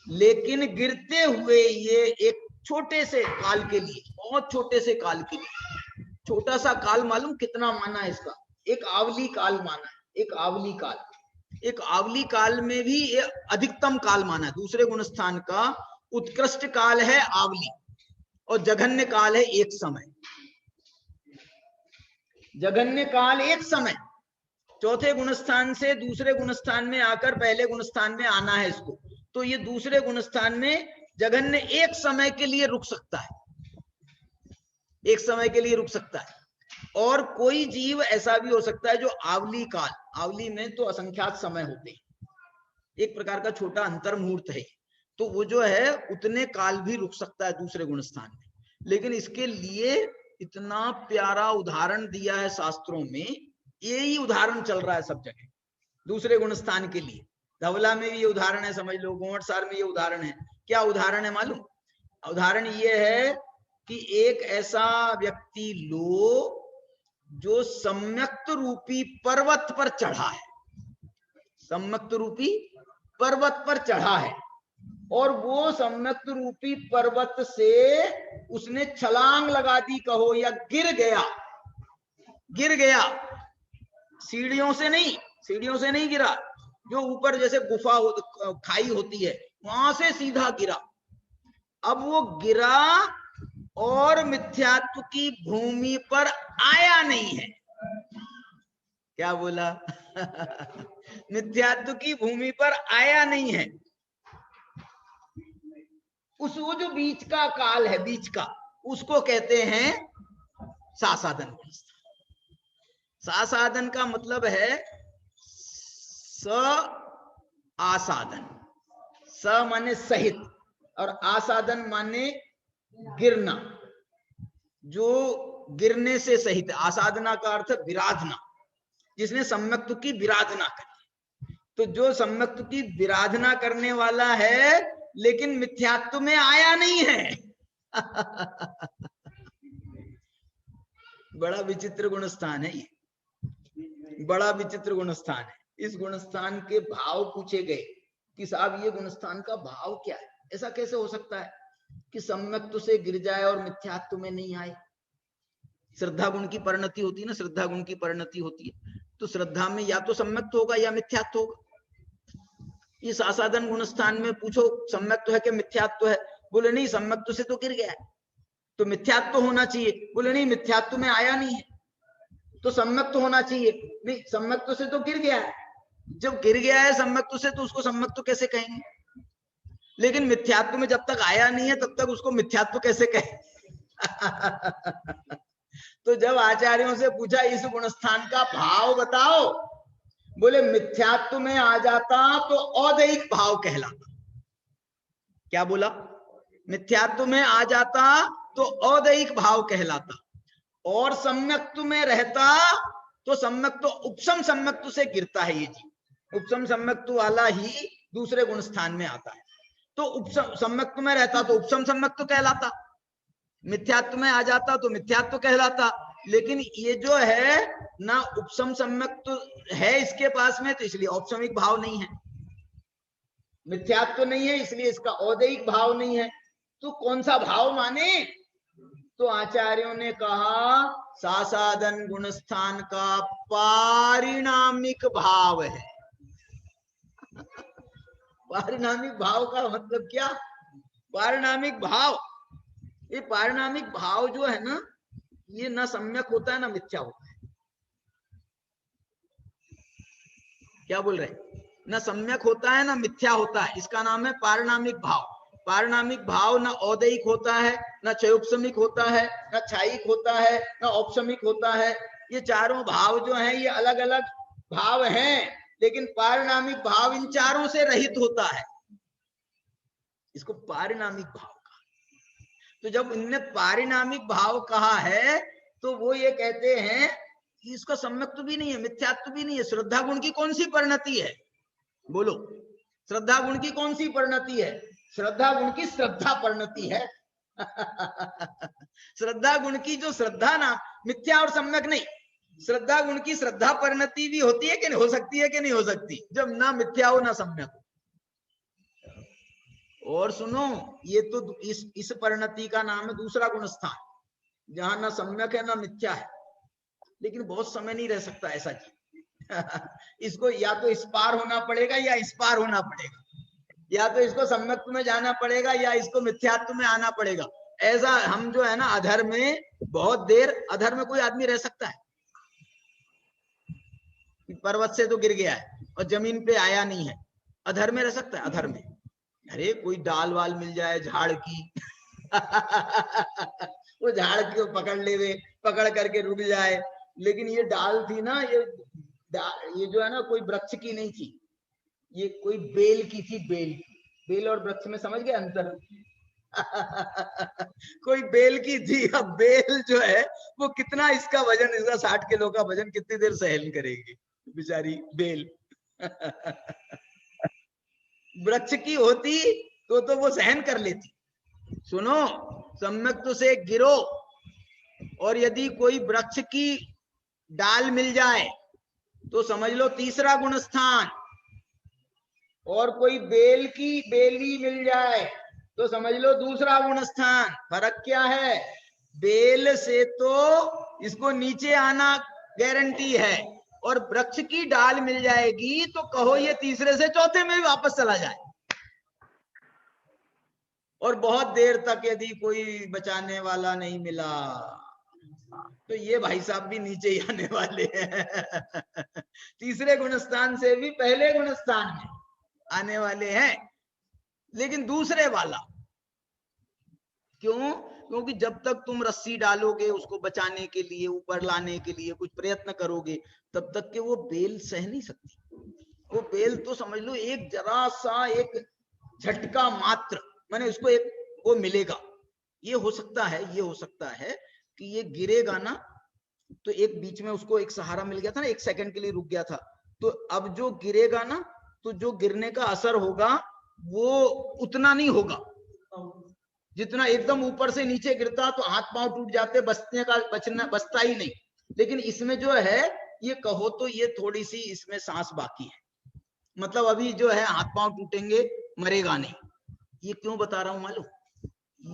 लेकिन गिरते हुए ये एक छोटे से काल के लिए, बहुत छोटे से काल के लिए, छोटा सा काल मालूम कितना माना है इसका? एक आवली काल माना है, एक आवली काल। एक आवली काल में भी अधिकतम काल माना है। दूसरे गुणस्थान का उत्कृष्ट काल है आवली और जघन्य काल है एक समय। जघन्य काल एक समय, चौथे गुणस्थान से दूसरे गुणस्थान में आकर पहले गुणस्थान में आना है इसको, तो ये दूसरे गुणस्थान में जघन्य एक समय के लिए रुक सकता है, एक समय के लिए रुक सकता है। और कोई जीव ऐसा भी हो सकता है जो आवली काल, आवली में तो असंख्यात समय होते हैं, एक प्रकार का छोटा अंतर मुहूर्त है, तो वो जो है उतने काल भी रुक सकता है दूसरे गुणस्थान में। लेकिन इसके लिए इतना प्यारा उदाहरण दिया है शास्त्रों में, यही उदाहरण चल रहा है सब जगह दूसरे गुणस्थान के लिए। धवला में भी ये उदाहरण है, समझ लो, गोवटसार में ये उदाहरण है। क्या उदाहरण है मालूम? उदाहरण ये है कि एक ऐसा व्यक्ति लो जो सम्यक्त रूपी पर्वत पर चढ़ा है, सम्यक्त रूपी पर्वत पर चढ़ा है, और वो सम्यक्त रूपी पर्वत से उसने छलांग लगा दी कहो, या गिर गया, सीढ़ियों से नहीं गिरा, जो ऊपर जैसे गुफा खाई होती है वहां से सीधा गिरा। अब वो गिरा और मिथ्यात्व की भूमि पर आया नहीं है। क्या बोला? मिथ्यात्व की भूमि पर आया नहीं है। वो जो बीच का काल है, बीच का, उसको कहते हैं सासादन। सासादन का मतलब है स आसादन। स माने सहित और आसादन माने गिरना, जो गिरने से सहित। आसाधना का अर्थ विराधना, जिसने सम्यक्त की विराधना करी। तो जो सम्यक्त की विराधना करने वाला है लेकिन मिथ्यात्व में आया नहीं है। बड़ा विचित्र गुणस्थान है ये, बड़ा विचित्र गुणस्थान है। इस गुणस्थान के भाव पूछे गए कि साहब ये गुणस्थान का भाव क्या है, ऐसा कैसे हो सकता है कि सम्यक्त से गिर जाए और मिथ्यात्व में नहीं आए। श्रद्धा गुण की परिणति होती है ना, श्रद्धा गुण की परिणति होती है, तो श्रद्धा में या तो सम्यक्त होगा या मिथ्यात्व होगा। इस आसादन गुणस्थान में पूछो सम्यक्त है कि मिथ्यात्व है, बोले नहीं सम्यक्त से तो गिर गया है, तो मिथ्यात्व होना चाहिए। बोले नहीं मिथ्यात्व में आया नहीं है, तो सम्यक्त होना चाहिए। नहीं सम्यक्त से तो गिर गया है, जब गिर गया है सम्यक्त से तो उसको सम्यक्त कैसे कहेंगे, लेकिन मिथ्यात्व में जब तक आया नहीं है तब तक उसको मिथ्यात्व कैसे कहें। तो जब आचार्यों से पूछा इस गुणस्थान का भाव बताओ, बोले मिथ्यात्व में आ जाता तो औदैहिक भाव कहलाता। क्या बोला? मिथ्यात्व में आ जाता तो औदैहिक भाव कहलाता, और सम्यक्त्व में रहता तो सम्यक्त्व उपसम सम्यक्त्व से गिरता है ये जी। उपसम सम्यक्त्व वाला ही दूसरे गुणस्थान में आता है, तो उपसम सम्यक्त्व में रहता तो उपसम सम्यक्त्व कहलाता, मिथ्यात्व में आ जाता तो मिथ्यात्व कहलाता। लेकिन ये जो है ना उपसम सम्यक्त्व है इसके पास में, तो इसलिए औपसमिक भाव नहीं है, मिथ्यात्व नहीं है इसलिए इसका औदैहिक भाव नहीं है। तो कौन सा भाव माने? तो आचार्यों ने कहा सासादन गुणस्थान का पारिणामिक भाव है। पारिणामिक भाव का मतलब क्या? पारिणामिक भाव, ये पारिणामिक भाव जो है ना, ये ना सम्यक होता है ना मिथ्या होता है। क्या बोल रहे? ना सम्यक होता है ना मिथ्या होता है, इसका नाम है पारिणामिक भाव। पारिणामिक भाव ना औदैहिक होता है, ना चयोपसमिक होता है, ना छायिक होता है, ना औपसमिक होता है। ये चारों भाव जो हैं ये अलग अलग भाव हैं, लेकिन पारिणामिक भाव इन चारों से रहित होता है, इसको पारिणामिक भाव कहा। तो जब इनने पारिणामिक भाव कहा है तो वो ये कहते हैं कि इसका सम्यक्त्व भी नहीं है, मिथ्यात्व भी नहीं है। श्रद्धा गुण की कौन सी परिणति है? बोलो, श्रद्धा गुण की कौन सी परिणति है? श्रद्धा गुण की श्रद्धा परिणति है। श्रद्धा गुण की जो श्रद्धा ना, मिथ्या और सम्यक नहीं, श्रद्धा गुण की श्रद्धा परिणति भी होती है कि नहीं हो सकती है कि नहीं हो सकती, जब ना मिथ्या हो ना सम्यक हो। और सुनो, ये तो इस परिणति का नाम है दूसरा गुणस्थान, जहां ना सम्यक है ना मिथ्या है, लेकिन बहुत समय नहीं रह सकता ऐसा जी। इसको या तो इस पार होना पड़ेगा या इस पार होना पड़ेगा, या तो इसको सम्यक्त्व में जाना पड़ेगा या इसको मिथ्यात्व में आना पड़ेगा। ऐसा हम जो है ना अधर में बहुत देर, अधर में कोई आदमी रह सकता है? पर्वत से तो गिर गया है और जमीन पे आया नहीं है, अधर में रह सकता है? अधर में अरे कोई डाल वाल मिल जाए झाड़ की, वो झाड़ की पकड़ ले, पकड़ करके रुक जाए। लेकिन ये डाल थी ना, ये जो है ना कोई वृक्ष की नहीं थी, ये कोई बेल की थी। बेल और वृक्ष में समझ गए अंतर? कोई बेल की थी। अब बेल जो है वो कितना, इसका वजन, इसका 60 किलो का वजन कितनी देर सहन करेगी बेचारी बेल। वृक्ष की होती तो वो सहन कर लेती। सुनो, सम्यक्त से गिरो, और यदि कोई वृक्ष की डाल मिल जाए तो समझ लो तीसरा गुण स्थान, और कोई बेल की बेली मिल जाए तो समझ लो दूसरा गुण स्थान। फर्क क्या है? बेल से तो इसको नीचे आना गारंटी है, और वृक्ष की डाल मिल जाएगी तो कहो ये तीसरे से चौथे में भी वापस चला जाए। और बहुत देर तक यदि कोई बचाने वाला नहीं मिला तो ये भाई साहब भी नीचे ही आने वाले हैं। तीसरे गुण स्थान से भी पहले गुण स्थान में आने वाले हैं, लेकिन दूसरे वाला। क्यों? क्योंकि जब तक तुम रस्सी डालोगे उसको बचाने के लिए, ऊपर लाने के लिए कुछ प्रयत्न करोगे, तब तक के वो बेल सह नहीं सकती। वो बेल तो समझ लो एक जरा सा एक झटका मात्र, माने उसको एक वो मिलेगा। ये हो सकता है कि ये गिरेगा ना, तो एक बीच में उसको एक सहारा मिल गया था ना, एक सेकंड के लिए रुक गया था, तो अब जो गिरेगा ना, तो जो गिरने का असर होगा वो उतना नहीं होगा जितना एकदम ऊपर से नीचे गिरता तो हाथ पांव टूट जाते, बचता ही नहीं। लेकिन इसमें जो है ये कहो तो ये थोड़ी सी इसमें सांस बाकी है, मतलब अभी जो है हाथ पांव टूटेंगे, मरेगा नहीं। ये क्यों बता रहा हूं मालूम?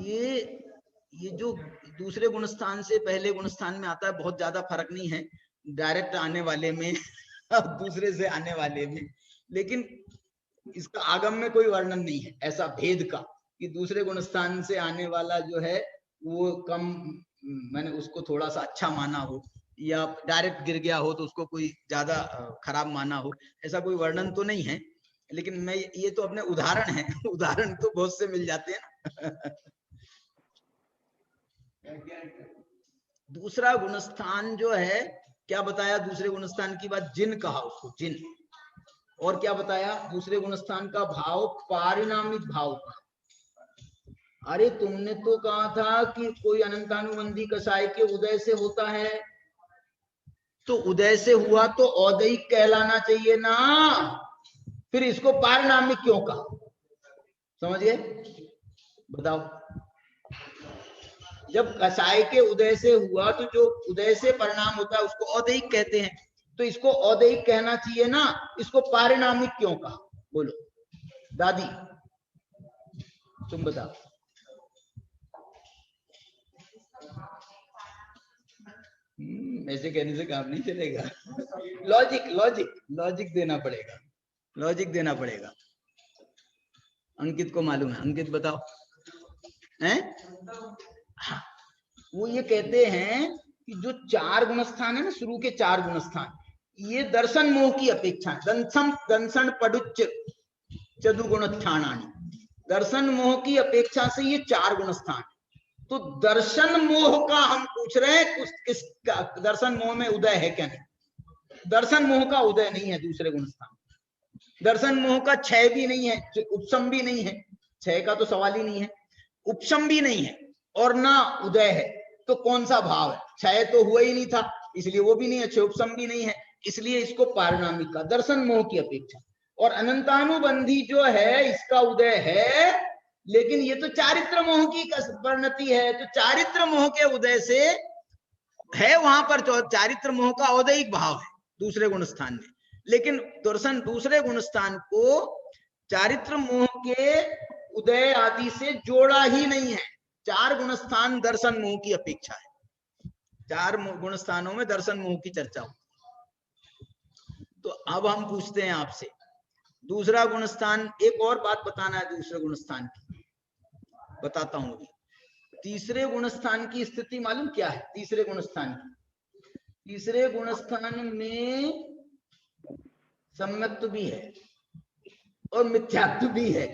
ये जो दूसरे गुण स्थान से पहले गुण स्थान में आता है, बहुत ज्यादा फर्क नहीं है डायरेक्ट आने वाले में और दूसरे से आने वाले में, लेकिन इसका आगम में कोई वर्णन नहीं है ऐसा भेद का कि दूसरे गुण स्थान से आने वाला जो है वो कम, मैंने उसको थोड़ा सा अच्छा माना हो, या डायरेक्ट गिर गया हो तो उसको कोई ज्यादा खराब माना हो, ऐसा कोई वर्णन तो नहीं है। लेकिन मैं ये तो अपने उदाहरण है, उदाहरण तो बहुत से मिल जाते हैं ना। दूसरा गुणस्थान जो है, क्या बताया दूसरे गुणस्थान की बात? जिन कहा उसको, जिन। और क्या बताया? दूसरे गुणस्थान का भाव पारिणामिक भाव का। अरे तुमने तो कहा था कि कोई अनंतानुबंधी कसाय के उदय से होता है, तो उदय से हुआ तो औदयिक कहलाना चाहिए ना, फिर इसको पारिणामिक क्यों कहा? समझ गए? बताओ। जब कसाय के उदय से हुआ तो जो उदय से परिणाम होता है उसको औदयिक कहते हैं, तो इसको औदयिक कहना चाहिए ना, इसको पारिणामिक क्यों कहा? बोलो दादी, तुम बताओ। ऐसे कहने से काम नहीं चलेगा। लॉजिक देना पड़ेगा, लॉजिक देना पड़ेगा। अंकित को मालूम है, अंकित बताओ। हैं? हाँ, वो ये कहते हैं कि जो चार गुणस्थान है ना, शुरू के चार गुणस्थान, ये दर्शन मोह की अपेक्षा, दंसन पडुच्च चतुर्गुणस्थानानि, दर्शन मोह की अपेक्षा से ये चार गुणस्थान। तो दर्शन मोह का हम पूछ रहे हैं, किसका दर्शन मोह में उदय है क्या? नहीं, दर्शन मोह का उदय नहीं है दूसरे गुणस्थान। दर्शन मोह का क्षय भी नहीं है, उपशम भी नहीं है, क्षय का तो सवाल ही नहीं है, उपशम भी नहीं है, और ना उदय है। तो कौन सा भाव है? क्षय तो हुआ ही नहीं था, इसलिए वो भी नहीं है, क्षय उपशम भी नहीं है, इसलिए इसको पारिणामिक का, दर्शन मोह की अपेक्षा। और अनंतानुबंधी जो है इसका उदय है, लेकिन ये तो चारित्र मोह की परिणति है, तो चारित्र मोह के उदय से है, वहां पर चारित्र मोह का औदयिक भाव है दूसरे गुण स्थान में, लेकिन दर्शन दूसरे गुण स्थान को चारित्र मोह के उदय आदि से जोड़ा ही नहीं है। चार गुण स्थान दर्शन मोह की अपेक्षा है, चार गुण स्थानों में दर्शन मोह की चर्चा हो। तो अब हम पूछते हैं आपसे, दूसरा गुण स्थान, एक और बात बताना है दूसरे गुण स्थान की, बताता हूं। तीसरे गुण स्थान की स्थिति मालूम क्या है? तीसरे गुण स्थान की, तीसरे गुण स्थान में सम्यक्त्व भी है और मिथ्यात्व भी है।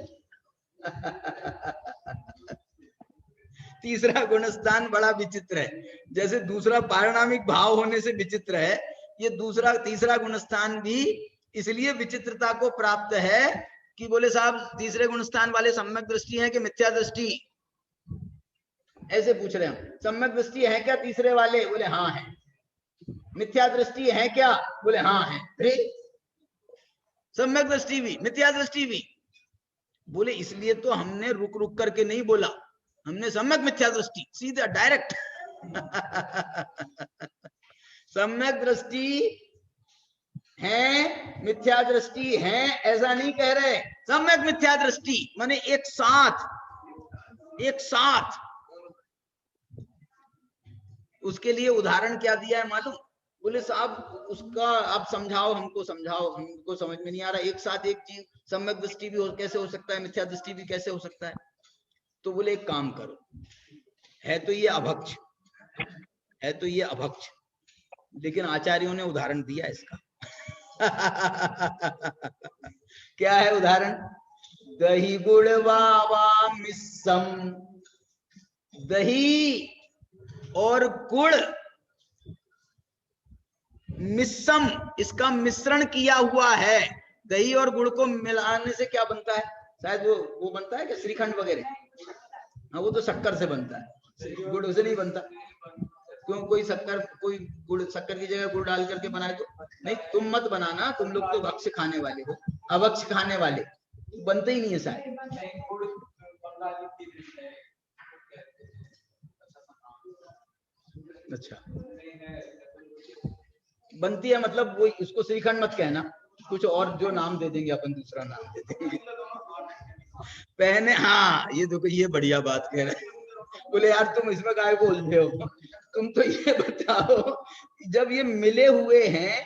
तीसरा गुण स्थान बड़ा विचित्र है, जैसे दूसरा पारिणामिक भाव होने से विचित्र है, ये तीसरा गुण स्थान भी इसलिए विचित्रता को प्राप्त है कि बोले साहब तीसरे गुण स्थान वाले सम्यक दृष्टि है कि मिथ्या दृष्टि? ऐसे पूछ रहे हैं हम। सम्यक दृष्टि है क्या तीसरे वाले? बोले हाँ है। मिथ्या दृष्टि है क्या? बोले हाँ है। अरे सम्यक दृष्टि भी मिथ्या दृष्टि भी। बोले इसलिए तो हमने रुक रुक करके नहीं बोला, हमने सम्यक मिथ्या दृष्टि सीधा डायरेक्ट सम्यक दृष्टि है, मिथ्या दृष्टि है, ऐसा नहीं कह रहे। सम्यक मिथ्या दृष्टि माने एक साथ, एक साथ। उसके लिए उदाहरण क्या दिया है मालूम? बोले साहब उसका आप समझाओ, हमको समझाओ, हमको समझ में नहीं आ रहा। एक साथ एक चीज सम्यक दृष्टि भी कैसे हो सकता है, मिथ्या दृष्टि भी कैसे हो सकता है? तो बोले एक काम करो, है तो ये अभक्ष, है तो ये अभक्ष, लेकिन आचार्यों ने उदाहरण दिया इसका। क्या है उदाहरण? दही गुड़ वावा मिश्रम, दही और गुड़ मिश्रम, इसका मिश्रण किया हुआ है। दही और गुड़ को मिलाने से क्या बनता है? शायद वो बनता है क्या श्रीखंड वगैरह? हाँ, वो तो शक्कर से बनता है, गुड़ से नहीं बनता। क्यों? कोई शक्कर, कोई गुड़, शक्कर की जगह गुड़ डाल करके बनाए तो नहीं। तुम मत बनाना, तुम लोग तो भक्ष्य खाने वाले हो, अभक्ष्य खाने वाले, बनते ही नहीं है शायद। अच्छा, बनती है मतलब वो, उसको श्रीखंड मत कहना, कुछ और जो नाम दे देंगे अपन, दूसरा नाम दे देंगे। पहने, हाँ ये देखो, ये बढ़िया बात कह रहे। बोले यार तुम इसमें काय को उलझे हो, तुम तो ये बताओ जब ये मिले हुए हैं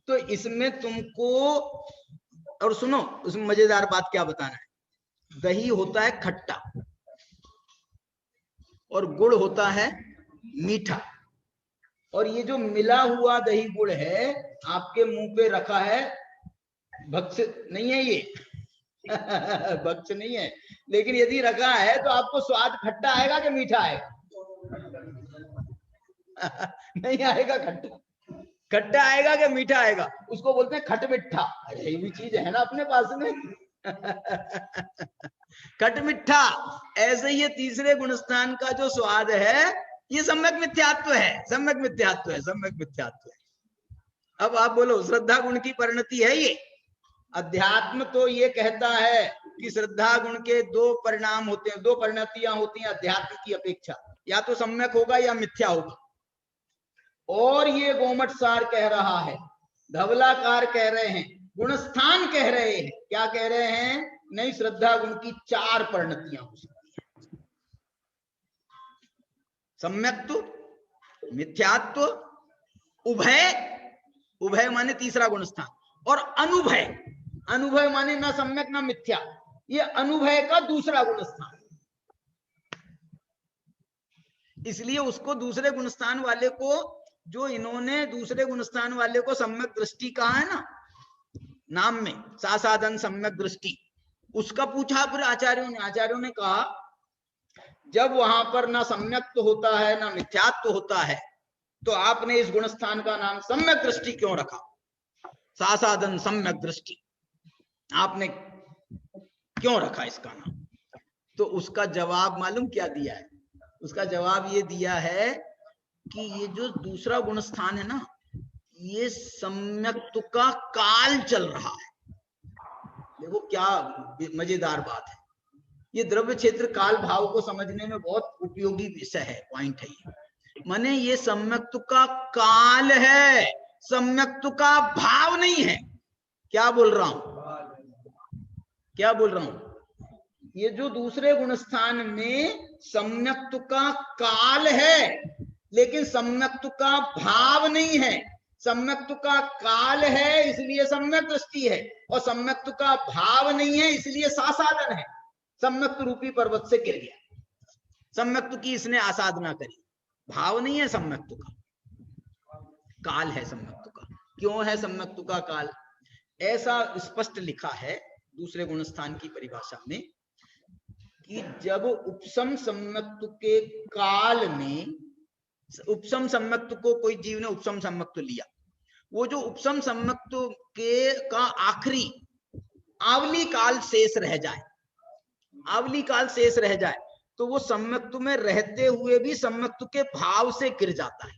तो इसमें तुमको, और सुनो उसमें मजेदार बात क्या बताना है। दही होता है खट्टा और गुड़ होता है मीठा, और ये जो मिला हुआ दही गुड़ है आपके मुंह पे रखा है, भक्ष्य नहीं है ये भक्ष्य नहीं है, लेकिन यदि रखा है तो आपको स्वाद खट्टा आएगा कि मीठा आएगा? नहीं आएगा, खट्टा, खट्टा आएगा कि मीठा आएगा? उसको बोलते हैं खट मिठा। ये भी चीज है ना अपने पास में खट मिठा। ऐसे ये तीसरे गुणस्थान का जो स्वाद है ये सम्यक मिथ्यात्व है, सम्यक मिथ्यात्व है, सम्यक मिथ्यात्व है। अब आप बोलो श्रद्धा गुण की परिणति है ये? अध्यात्म तो ये कहता है कि श्रद्धा गुण के दो परिणाम होते हैं, दो परिणतियां होती हैं अध्यात्म की अपेक्षा, या तो सम्यक होगा या मिथ्या होगा। और ये गोमट सार कह रहा है, धवलाकार कह रहे हैं, गुणस्थान कह रहे हैं, क्या कह रहे हैं? नहीं, श्रद्धा गुण की चार परिणतियां हो सकती हैं, सम्यक्त्व, मिथ्यात्व, उभय, उभय माने तीसरा गुणस्थान, और अनुभय, अनुभय माने ना सम्यक ना मिथ्या, ये अनुभय का दूसरा गुणस्थान। इसलिए उसको दूसरे गुणस्थान वाले को, जो इन्होंने दूसरे गुणस्थान वाले को सम्यक दृष्टि कहा है ना नाम में, सासाधन सम्यक दृष्टि, उसका पूछा फिर आचार्यों ने। आचार्यों ने कहा जब वहां पर ना सम्यक्त्व होता है ना मिथ्यात्व होता है, तो आपने इस गुणस्थान का नाम सम्यक दृष्टि क्यों रखा? सासाधन सम्यक दृष्टि आपने क्यों रखा इसका नाम? तो उसका जवाब मालूम क्या दिया है? उसका जवाब ये दिया है कि ये जो दूसरा गुणस्थान है ना, ये सम्यक्त्व का काल चल रहा है। देखो क्या मजेदार बात है, ये द्रव्य क्षेत्र काल भाव को समझने में बहुत उपयोगी विषय है, पॉइंट है ये। माने ये सम्यक्त्व का काल है, सम्यक्त्व का भाव नहीं है। क्या बोल रहा हूं, क्या बोल रहा हूं? ये जो दूसरे गुणस्थान में सम्यक्त्व का काल है, लेकिन सम्यक्त्व का भाव नहीं है। सम्यक्त्व का काल है इसलिए सम्यक दृष्टि है, और सम्यक्त्व का भाव नहीं है इसलिए सासाधन है। सम्यक्त्व रूपी पर्वत से गिर गया, सम्यक्त्व की इसने आसाधना करी, भाव नहीं है सम्यक्त्व का, काल है सम्यक्त्व का। क्यों है सम्यक्त्व का काल? ऐसा स्पष्ट लिखा है दूसरे गुणस्थान की परिभाषा में कि जब उपसम सम्यक्त्व के काल में, उपसम सम्यक्त्व को कोई जीव ने उपसम सम्यक्त्व लिया, वो जो उपसम सम्यक्त्व के का आखिरी आवली काल शेष रह जाए, आवली काल शेष रह जाए, तो वो सम्यक्त्व में रहते हुए भी सम्यक्त्व के भाव से गिर जाता है।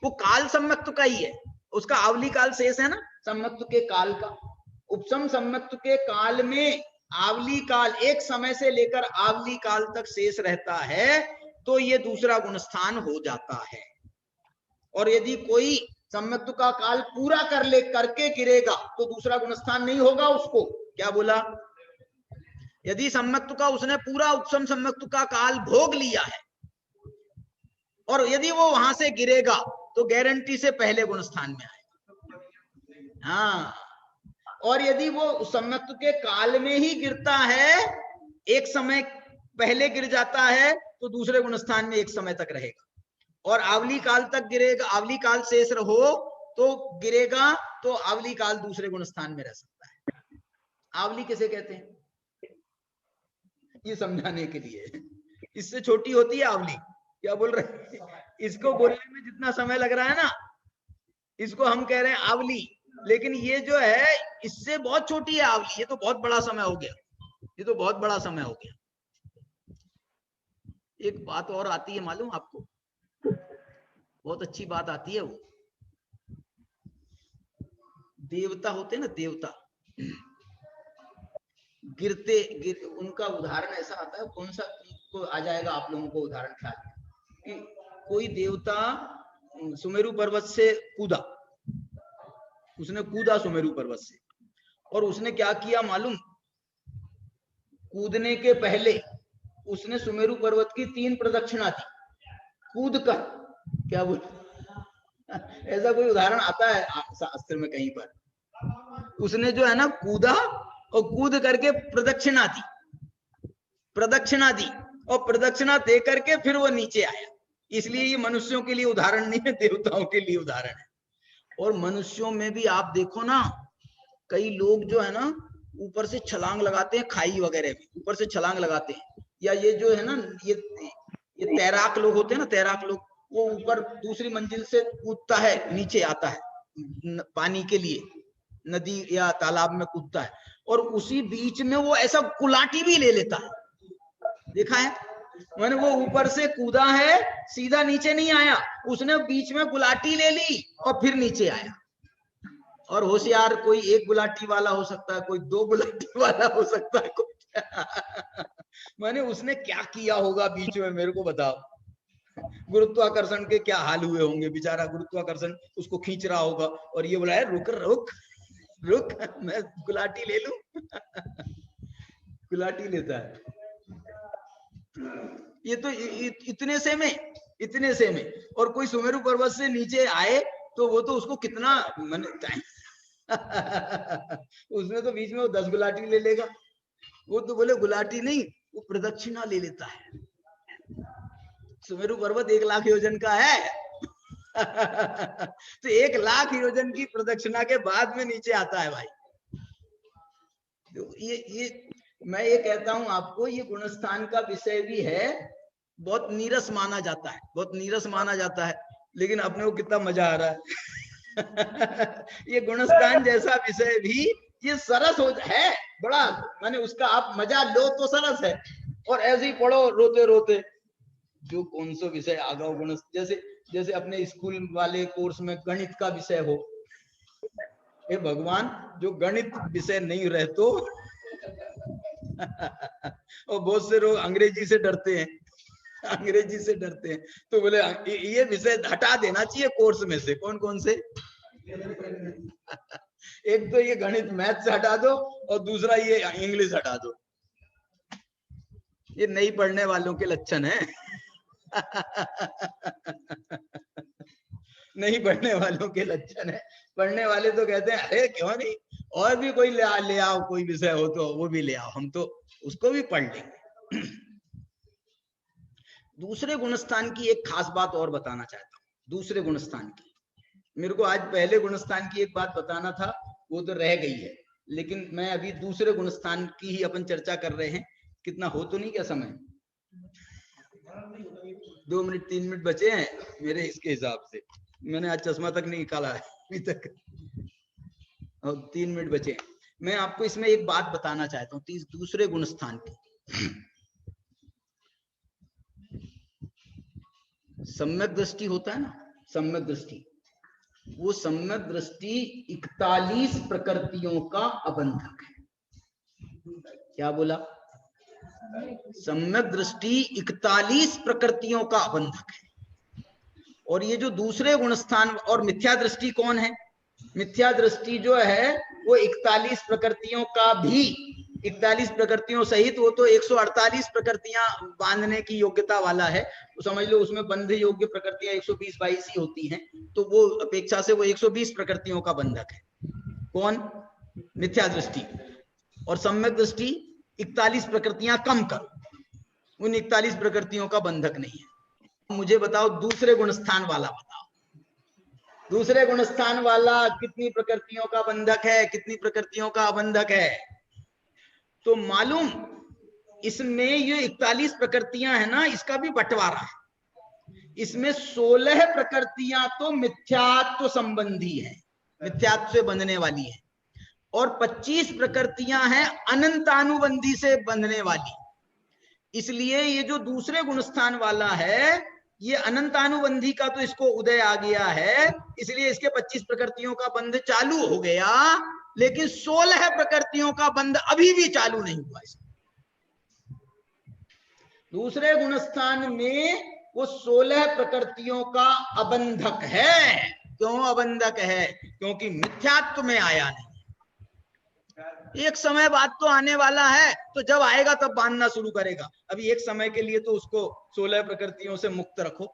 वो काल सम्यक्त्व का ही है, उसका आवली काल शेष है ना सम्यक्त्व के काल का। उपसम सम्यक्त्व के काल में आवली काल, एक समय से लेकर आवली काल तक शेष रहता है तो ये दूसरा गुणस्थान हो जाता है। और यदि कोई सम्यक्त्व का काल पूरा करके गिरेगा तो दूसरा गुणस्थान नहीं होगा उसको। क्या बोला? यदि सम्यक्त्व का उसने पूरा उपसम सम्यक्त्व का काल भोग लिया है और यदि वो वहां से गिरेगा तो गारंटी से पहले गुणस्थान में आएगा। हाँ, और यदि वो सम्यक्त्व के काल में ही गिरता है, एक समय पहले गिर जाता है तो दूसरे गुणस्थान में एक समय तक रहेगा। और आवली काल तक गिरेगा, आवली काल शेष हो तो गिरेगा तो आवली काल दूसरे गुणस्थान में रह सकता है। आवली किसे कहते हैं ये समझाने के लिए, इससे छोटी होती है आवली। क्या बोल रहे हैं? इसको बोलने में जितना समय लग रहा है ना, इसको हम कह रहे हैं आवली, लेकिन ये जो है इससे बहुत छोटी है आवली। ये तो बहुत बड़ा समय हो गया, ये तो बहुत बड़ा समय हो गया। एक बात और आती है मालूम आपको, बहुत अच्छी बात आती है। वो देवता होते हैं ना, देवता उनका उदाहरण ऐसा आता है, कौन सा को आ जाएगा आप लोगों को उदाहरण ख्याल कि कोई देवता सुमेरु पर्वत से कूदा, उसने कूदा सुमेरु पर्वत से, और उसने क्या किया मालूम? कूदने के पहले उसने सुमेरु पर्वत की 3 प्रदक्षिणा दी कूद कर। क्या बोल ऐसा कोई उदाहरण आता है शास्त्र में कहीं पर? उसने जो है ना कूदा और कूद करके प्रदक्षिणा दी और प्रदक्षिणा दे करके फिर वो नीचे आया। इसलिए ये मनुष्यों के लिए उदाहरण नहीं है, देवताओं के लिए उदाहरण है। और मनुष्यों में भी आप देखो ना, कई लोग जो है ना ऊपर से छलांग लगाते हैं, खाई वगैरह में ऊपर से छलांग लगाते हैं, या ये जो है ना ये तैराक लोग होते हैं ना, तैराक लोग, वो ऊपर दूसरी मंजिल से कूदता है, नीचे आता है पानी के लिए, नदी या तालाब में कूदता है, और उसी बीच में वो ऐसा कुलाटी भी ले लेता है। देखा है मैंने? वो ऊपर से कूदा है, सीधा नीचे नहीं आया, उसने बीच में गुलाटी ले ली और फिर नीचे आया। और होशियार कोई 1 गुलाटी वाला हो सकता है, कोई 2 गुलाटी वाला हो सकता है, कोई मैंने उसने क्या किया होगा बीच में, मेरे को बताओ। गुरुत्वाकर्षण के क्या हाल हुए होंगे, बेचारा गुरुत्वाकर्षण उसको खींच रहा होगा और ये बोला है रुक रुक रुक मैं गुलाटी ले लूं गुलाटी लेता है। ये तो इतने से में और कोई सुमेरु पर्वत से नीचे आए तो वो तो उसको कितना उसने तो बीच में वो 10 गुलाटी ले लेगा। वो तो बोले गुलाटी नहीं, वो प्रदक्षिणा ले लेता है। सुमेरु पर्वत 1 लाख योजन का है तो 1 लाख योजन की प्रदक्षिणा के बाद में नीचे आता है भाई। तो ये मैं ये कहता हूं आपको, ये गुणस्थान का विषय भी है, बहुत नीरस माना जाता है, बहुत नीरस माना जाता है, लेकिन अपने को कितना मजा आ रहा है ये गुणस्थान जैसा विषय भी ये सरस है बड़ा, माने उसका आप मजा लो तो सरस है, और ऐसे ही पढ़ो रोते रोते। जो कौन सा विषय आगा गुण, जैसे अपने स्कूल वाले कोर्स में गणित का विषय हो, हे भगवान जो गणित विषय नहीं रहते और बहुत से लोग अंग्रेजी से डरते हैं, तो बोले ये विषय हटा देना चाहिए कोर्स में से। कौन कौन से? एक तो ये गणित मैथ से हटा दो और दूसरा ये इंग्लिश हटा दो। ये नहीं पढ़ने वालों के लक्षण है नहीं पढ़ने वालों के लक्षण है। पढ़ने वाले तो कहते हैं अरे क्यों नहीं, और भी कोई ले आओ, कोई विषय हो तो वो भी ले आओ, हम तो उसको भी पढ़ लेंगे। दूसरे गुणस्थान की एक खास बात और बताना चाहता हूँ। दूसरे गुणस्थान की, मेरे को आज पहले गुणस्थान की एक बात बताना था, वो तो रह गई है, लेकिन मैं अभी दूसरे गुणस्थान की ही अपन चर्चा कर रहे हैं। कितना हो तो नहीं क्या समय? 2 मिनट 3 मिनट बचे हैं मेरे इसके हिसाब से। मैंने आज चश्मा तक नहीं निकाला है अभी तक, और 3 मिनट बचे। मैं आपको इसमें एक बात बताना चाहता हूँ दूसरे गुणस्थान की। सम्यक दृष्टि होता है ना, सम्यक दृष्टि, वो सम्यक दृष्टि 41 प्रकृतियों का अबंधक है। क्या बोला? सम्यक दृष्टि 41 प्रकृतियों का अबंधक है। और ये जो दूसरे गुणस्थान, और मिथ्या दृष्टि कौन है? मिथ्या दृष्टि जो है वो 41 प्रकृतियों का भी, 41 प्रकृतियों सहित वो तो 148 प्रकृतियां बांधने की योग्यता वाला है। तो समझ लो उसमें बंध योग्य प्रकृतियां 120-22 ही होती हैं, तो वो अपेक्षा से वो 120 प्रकृतियों का बंधक है। कौन? मिथ्या दृष्टि। और सम्यक दृष्टि 41 प्रकृतियां कम करो, उन 41 प्रकृतियों का बंधक नहीं है। मुझे बताओ दूसरे गुणस्थान वाला बताओ, दूसरे गुणस्थान वाला कितनी प्रकृतियों का बंधक है, कितनी प्रकृतियों का अबंधक है? तो मालूम इसमें ये 41 प्रकृतियां है ना, इसका भी बंटवारा है। इसमें 16 प्रकृतियां तो मिथ्यात्व संबंधी है, मिथ्यात्व से बंधने वाली है, और 25 प्रकृतियां हैं अनंतानुबंधी से बंधने वाली। इसलिए ये जो दूसरे गुणस्थान वाला है, ये अनंतानुबंधी का तो इसको उदय आ गया है, इसलिए इसके 25 प्रकृतियों का बंध चालू हो गया, लेकिन 16 प्रकृतियों का बंध अभी भी चालू नहीं हुआ। दूसरे गुणस्थान में वो 16 प्रकृतियों का अबंधक है। क्यों अबंधक है? क्योंकि मिथ्यात्व में आया नहीं। एक समय बाद तो आने वाला है, तो जब आएगा तब बांधना शुरू करेगा। अभी एक समय के लिए तो उसको 16 प्रकृतियों से मुक्त रखो।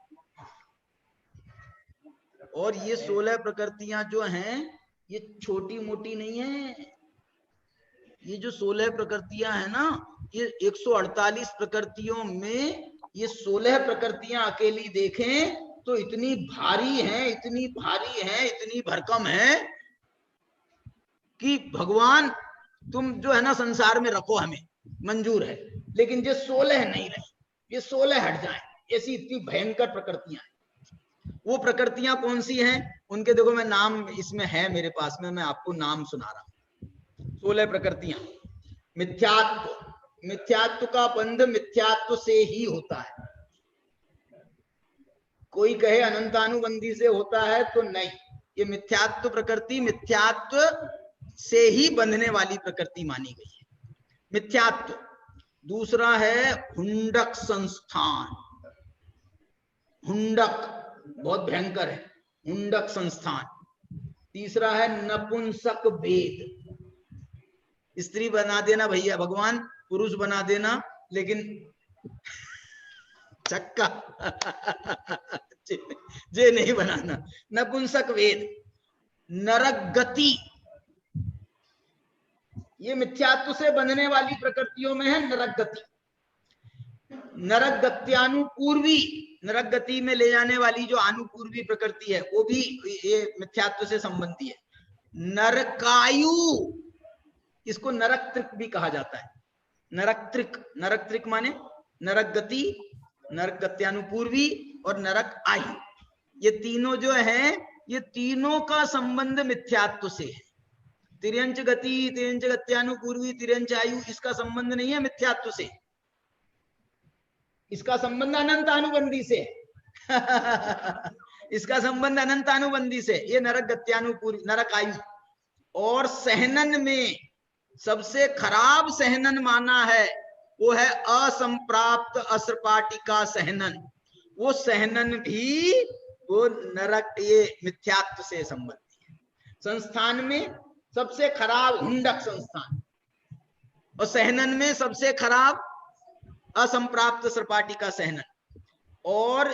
और ये 16 प्रकृतियां जो हैं ये छोटी मोटी नहीं है। ये जो 16 प्रकृतियां है ना, ये 148 प्रकृतियों में ये 16 प्रकृतियां अकेली देखें तो इतनी भारी हैं, इतनी भारी हैं, इतनी भरकम है कि भगवान तुम जो है ना संसार में रखो, हमें मंजूर है, लेकिन ये 16 नहीं रहे, ये 16 हट जाएं। ऐसी इतनी भयंकर प्रकृतियां हैं। वो प्रकृतियां कौन सी हैं? उनके देखो मैं नाम इसमें है मेरे पास में, मैं आपको नाम सुना रहा हूं। 16 प्रकृतियां। मिथ्यात्व, मिथ्यात्व का बंध मिथ्यात्व से ही होता है। कोई कहे अनंतानुबंधी से होता है तो नहीं, ये मिथ्यात्व प्रकृति मिथ्यात्व से ही बंधने वाली प्रकृति मानी गई है, मिथ्यात्व। दूसरा है हुंडक संस्थान। हुंडक बहुत भयंकर है, हुंडक संस्थान। तीसरा है नपुंसक वेद। स्त्री बना देना भैया भगवान, पुरुष बना देना, लेकिन चक्का जे नहीं बनाना। नपुंसक वेद। नरक गति, ये मिथ्यात्व से बंधने वाली प्रकृतियों में है नरक गति। नरक गत्यानुपूर्वी, नरक गति में ले जाने वाली जो अनुपूर्वी प्रकृति है वो भी ये मिथ्यात्व से संबंधी है। नरकायु, इसको नरक त्रिक भी कहा जाता है। नरक त्रिक, नरक त्रिक माने नरक गति, नरक गत्यानुपूर्वी और नरक आयु। ये तीनों जो है, ये तीनों का संबंध मिथ्यात्व से है। तिर्यंच गति, तिर्यंच गत्यानुपूर्वी, तिर्यंच आयु, इसका संबंध नहीं है मिथ्यात्व से, इसका संबंध अनंतानुबंधी से इसका संबंध अनंतानुबंधी से। ये नरक गत्यानुपूर्वी, नरक आयु। और सहनन में सबसे खराब सहनन माना है वो है असंप्राप्त असपाटिका सहनन। वो सहनन भी वो नरक, ये मिथ्यात्व से संबंधी है। संस्थान में सबसे खराब हुंडक संस्थान, और सहनन में सबसे खराब असंप्राप्त सपाटिका सहनन। और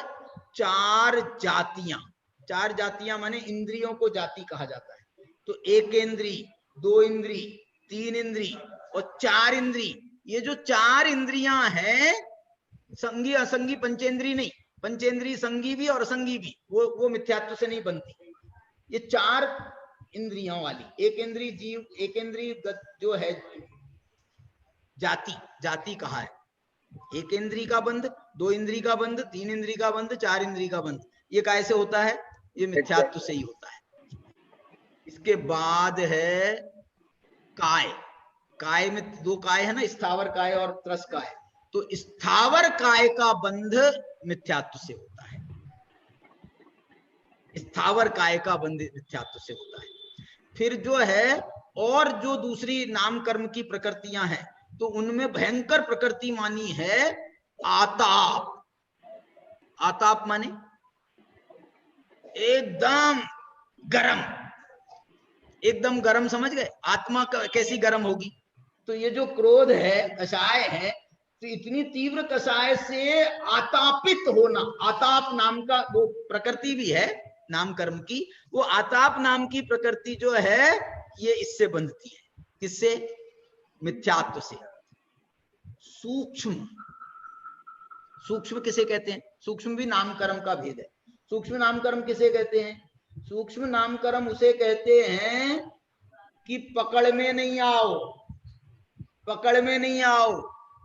4 जातियां, 4 जातियां माने इंद्रियों को जाति कहा जाता है। तो 1 इंद्री, 2 इंद्री, 3 इंद्री और 4 इंद्री। ये जो 4 इंद्रियां हैं, संगी असंगी पंचेंद्री नहीं, पंचेंद्री संगी भी और असंगी भी, वो मिथ्यात्व से नहीं बनती। ये 4 इंद्रियों वाली, 1 इंद्री जीव, 1 इंद्री जो है जाति, जाति कहा है। 1 इंद्री का बंध, 2 इंद्री का बंध, 3 इंद्री का बंध, 4 इंद्री का बंध। ये कैसे होता है? ये मिथ्यात्व से ही होता है। इसके बाद है काय। काय में 2 काय है ना, स्थावर काय और त्रस काय। तो स्थावर काय का बंध मिथ्यात्व से होता है, स्थावर काय का बंध मिथ्यात्व से होता है। फिर जो है और जो दूसरी नाम कर्म की प्रकृतियां हैं, तो उनमें भयंकर प्रकृति मानी है आताप। आताप माने एकदम गरम, एकदम गरम, समझ गए? आत्मा कैसी गरम होगी? तो ये जो क्रोध है, कषाय है, तो इतनी तीव्र कषाय से आतापित होना, आताप नाम का वो प्रकृति भी है नाम कर्म की, वो आताप नाम की प्रकृति जो है ये इससे बंधती है। किससे? मिथ्यात्व से। सूक्ष्म, सूक्ष्म किसे कहते हैं? सूक्ष्म भी नाम कर्म का भेद है। सूक्ष्म नाम कर्म किसे कहते हैं? सूक्ष्म नाम कर्म उसे कहते हैं कि पकड़ में नहीं आओ, पकड़ में नहीं आओ,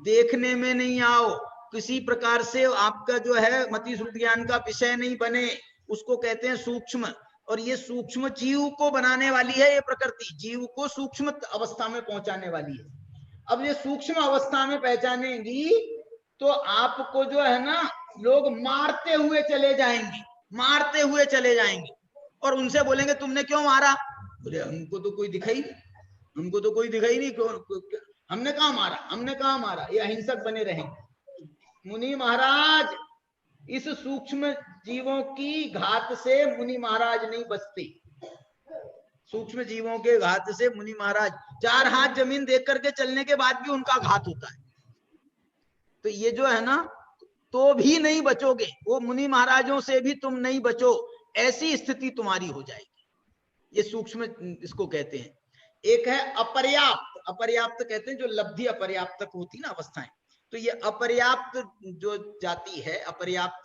देखने में नहीं आओ, किसी प्रकार से आपका जो है मति श्रुति ज्ञान का विषय नहीं बने, उसको कहते हैं सूक्ष्म। और ये सूक्ष्म जीव को बनाने वाली है, ये प्रकृति जीव को सूक्ष्म अवस्था में पहुंचाने वाली है। अब ये सूक्ष्म अवस्था में पहचानेगी तो आपको जो है ना लोग मारते हुए चले जाएंगे, मारते हुए चले जाएंगे, और उनसे बोलेंगे तुमने क्यों मारा? बोले हमको तो कोई दिखाई नहीं, हमको तो कोई दिखाई नहीं, हमने कहा मारा, हमने कहा मारा। ये अहिंसक बने रहेंगे। मुनि महाराज, इस सूक्ष्म जीवों की घात से मुनि महाराज नहीं बचते। सूक्ष्म जीवों के घात से मुनि महाराज 4 हाथ जमीन देख करके चलने के बाद भी उनका घात होता है। तो ये जो है ना, तो भी नहीं बचोगे, वो मुनि महाराजों से भी तुम नहीं बचो, ऐसी स्थिति तुम्हारी हो जाएगी। ये सूक्ष्म इसको कहते हैं। एक है अपर्याप्त, अपर्याप्त कहते हैं जो लब्धि अपर्याप्त तक होती ना अवस्थाएं। तो ये अपर्याप्त जो जाति है, अपर्याप्त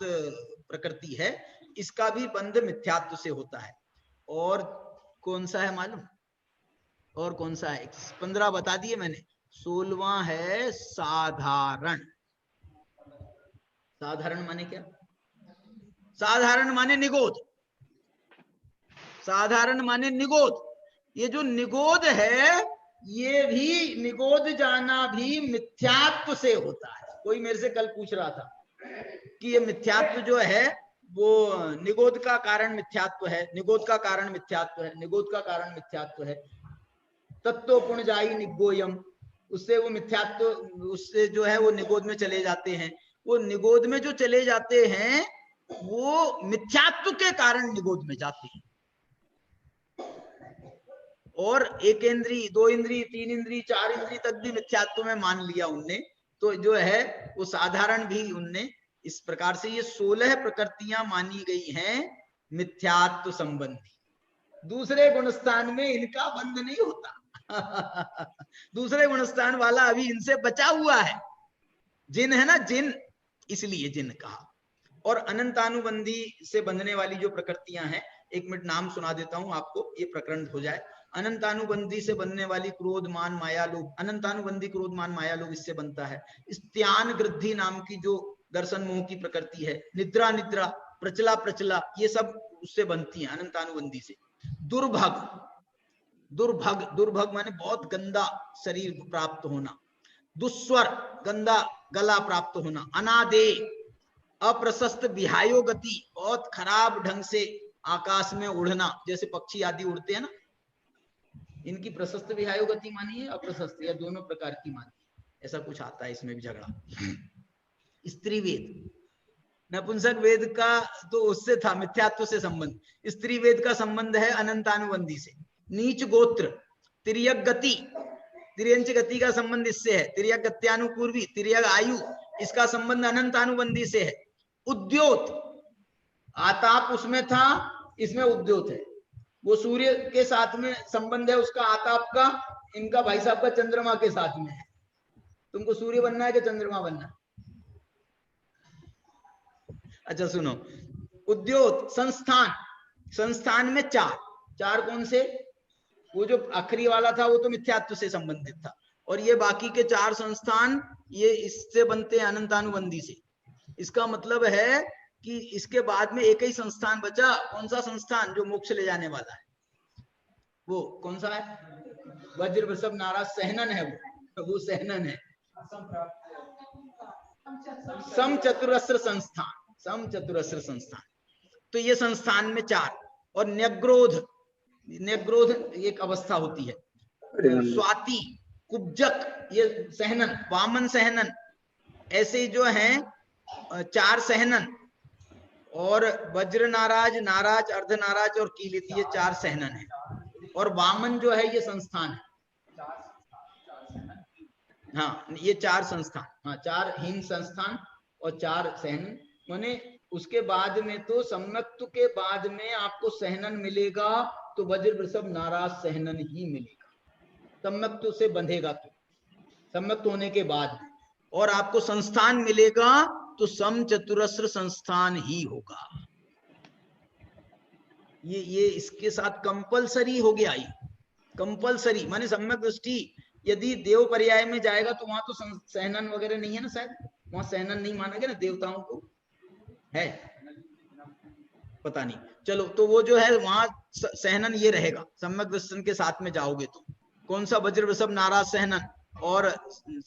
प्रकृति है, इसका भी बंध मिथ्यात्व से होता है। और कौन सा है मालूम? और कौन सा है? 15 बता दिए मैंने। 16वां है साधारण। साधारण माने क्या? साधारण माने निगोद, साधारण माने निगोद। ये जो निगोद है, ये भी निगोद जाना भी मिथ्यात्व से होता है। कोई मेरे से कल पूछ रहा था कि ये मिथ्यात्व जो है वो निगोद का कारण मिथ्यात्व है, निगोद का कारण मिथ्यात्व है, निगोद का कारण मिथ्यात्व है। तत्व पुण्यजाई निगोयम, उससे वो मिथ्यात्व, उससे जो है वो निगोद में चले जाते हैं। वो निगोद में जो चले जाते हैं वो मिथ्यात्व के कारण निगोद में जाते हैं। और 1 इंद्री, 2 इंद्री, 3 इंद्री, 4 इंद्री तक भी मिथ्यात्व में मान लिया उनने। तो जो है वो साधारण भी उनने इस प्रकार से, ये 16 प्रकृतियां मानी गई हैं मिथ्यात्व संबंधी। दूसरे गुणस्थान में इनका बंध नहीं होता। दूसरे गुणस्थान वाला अभी इनसे बचा हुआ है। जिन है ना, जिन, इसलिए जिन कहा। और अनंतानुबंधी से बंधने वाली जो प्रकृतियां हैं, 1 मिनट नाम सुना देता हूं आपको, ये प्रकरण हो जाए। अनंतानुबंधी से बनने वाली क्रोध मान माया लोभ, अनंतानुबंधी क्रोध मान माया लोभ इससे बनता है। स्त्यान गृद्धि नाम की जो दर्शन मोह की प्रकृति है, निद्रा निद्रा, प्रचला प्रचला, ये सब उससे बनती है अनंतानुबंधी से। दुर्भग, दुर्भग, दुर्भग माने बहुत गंदा शरीर प्राप्त होना। दुस्वर, गंदा गला प्राप्त होना। अनादे, अप्रशस्त विहायो गति, बहुत खराब ढंग से आकाश में उड़ना, जैसे पक्षी आदि उड़ते हैं ना, इनकी प्रशस्त विहायो गति मानी है, अप्रशस्त, या दोनों प्रकार की मानी है। ऐसा कुछ आता है इसमें भी झगड़ा। स्त्री वेद, नपुंसक वेद का तो उससे था मिथ्यात्व से संबंध, स्त्री वेद का संबंध है अनंतानुबंधी से। नीच गोत्र, तिर्यक गति, तिर्यंच गति का संबंध इससे है। तिर्यक गत्यानुपूर्वी, तिर्यक आयु, इसका संबंध अनंतानुबंधी से है। उद्योत, आताप उसमें था, इसमें उद्योत है। वो सूर्य के साथ में संबंध है उसका आताप का, इनका भाई साहब का चंद्रमा के साथ में है। तुमको सूर्य बनना है कि चंद्रमा बनना है? अच्छा सुनो, उद्योत, संस्थान, संस्थान में 4 कौन से? वो जो आखिरी वाला था वो तो मिथ्यात्व से संबंधित था, और ये बाकी के 4 संस्थान ये इससे बनते हैं अनंतानुबंधी से। इसका मतलब है कि इसके बाद में एक ही संस्थान बचा। कौन सा संस्थान? जो मोक्ष ले जाने वाला है। वो कौन सा है? वज्र वृषभ नाराज सहनन है, वो सहनन है। समचतुरस्र संस्थान, समचतुरस्र संस्थान। तो ये संस्थान में 4। और न्यग्रोध, न्यग्रोध एक अवस्था होती है। स्वाति, कुब्जक, ये सहनन, वामन सहनन, ऐसे जो हैं 4 सहनन, और वज्र नाराज, नाराज, अर्ध नाराज और कीलित, ये 4 सहनन है। और वामन जो है ये संस्थान है। हाँ, ये 4 संस्थान, हाँ 4 हीन संस्थान और 4 सहनन। माने उसके बाद में तो सम्यक्तु के बाद में आपको सहनन मिलेगा तो वज्र वृषभ नाराज सहनन ही मिलेगा, सम्यक्तु से बंधेगा तो, सम्यक्त होने के बाद। और आपको संस्थान मिलेगा तो सम चतुरस्र संस्थान ही होगा। ये इसके साथ कंपलसरी हो गया। ये कंपलसरी माने सम्यक दृष्टि यदि देव पर्याय में जाएगा तो वहां तो सहनन वगैरह नहीं है ना, शायद वहां सहनन नहीं मानेंगे ना, देवताओं को है पता नहीं, चलो तो वो जो है वहां सहनन ये रहेगा। सम्यक दर्शन के साथ में जाओगे तो कौन सा, वज्र वृषभ नाराज सहनन और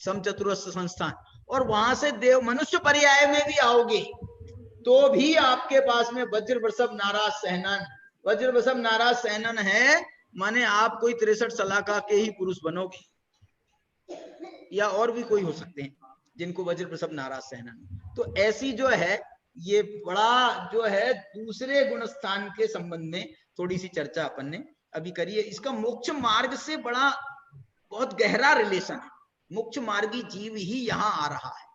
समचतुरस्र संस्थान। और वहां से देव मनुष्य पर्याय में भी आओगे तो भी आपके पास में वज्र वृषभ नाराज सहनन, वज्र वृषभ नाराज सहनन है, माने आप कोई 63 सलाका के ही पुरुष बनोगे, या और भी कोई हो सकते हैं जिनको वज्र वृषभ नाराज सहनन। तो ऐसी जो है ये बड़ा जो है दूसरे गुण स्थान के संबंध में थोड़ी सी चर्चा अपन ने अभी करी है। इसका मोक्ष मार्ग से बड़ा बहुत गहरा रिलेशन है। मोक्ष मार्गी जीव ही यहाँ आ रहा है,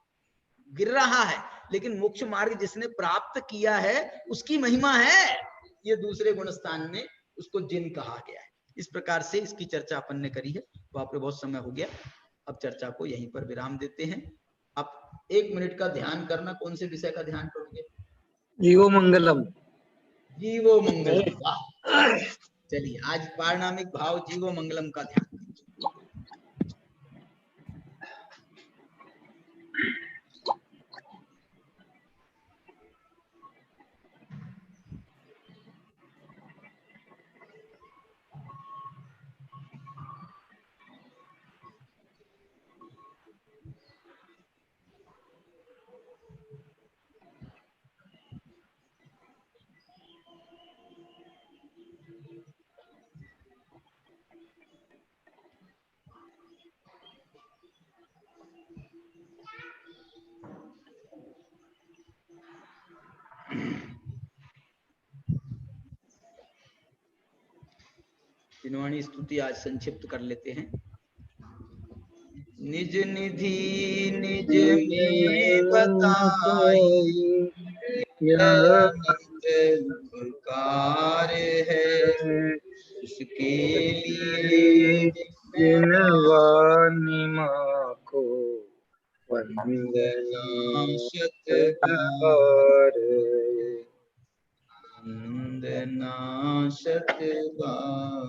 गिर रहा है, लेकिन मोक्ष मार्ग जिसने प्राप्त किया है उसकी महिमा है। ये दूसरे गुण स्थान में उसको जिन कहा गया है। इस प्रकार से इसकी चर्चा अपन ने करी है। तो आपको बहुत समय हो गया, अब चर्चा को यहीं पर विराम देते हैं। आप 1 मिनट का ध्यान करना। कौन से विषय का ध्यान करोगे? जीवो मंगलम। जीवो मंगलम, वाह। चलिए आज पारणामिक भाव जीवो मंगलम का ध्यान। जिनवाणी स्तुति आज संक्षिप्त कर लेते हैं। निज निधि निज में बताई, उपकार है उसके लिए जिनवानी माँ को वंदना शतबार, वंदना शतबार।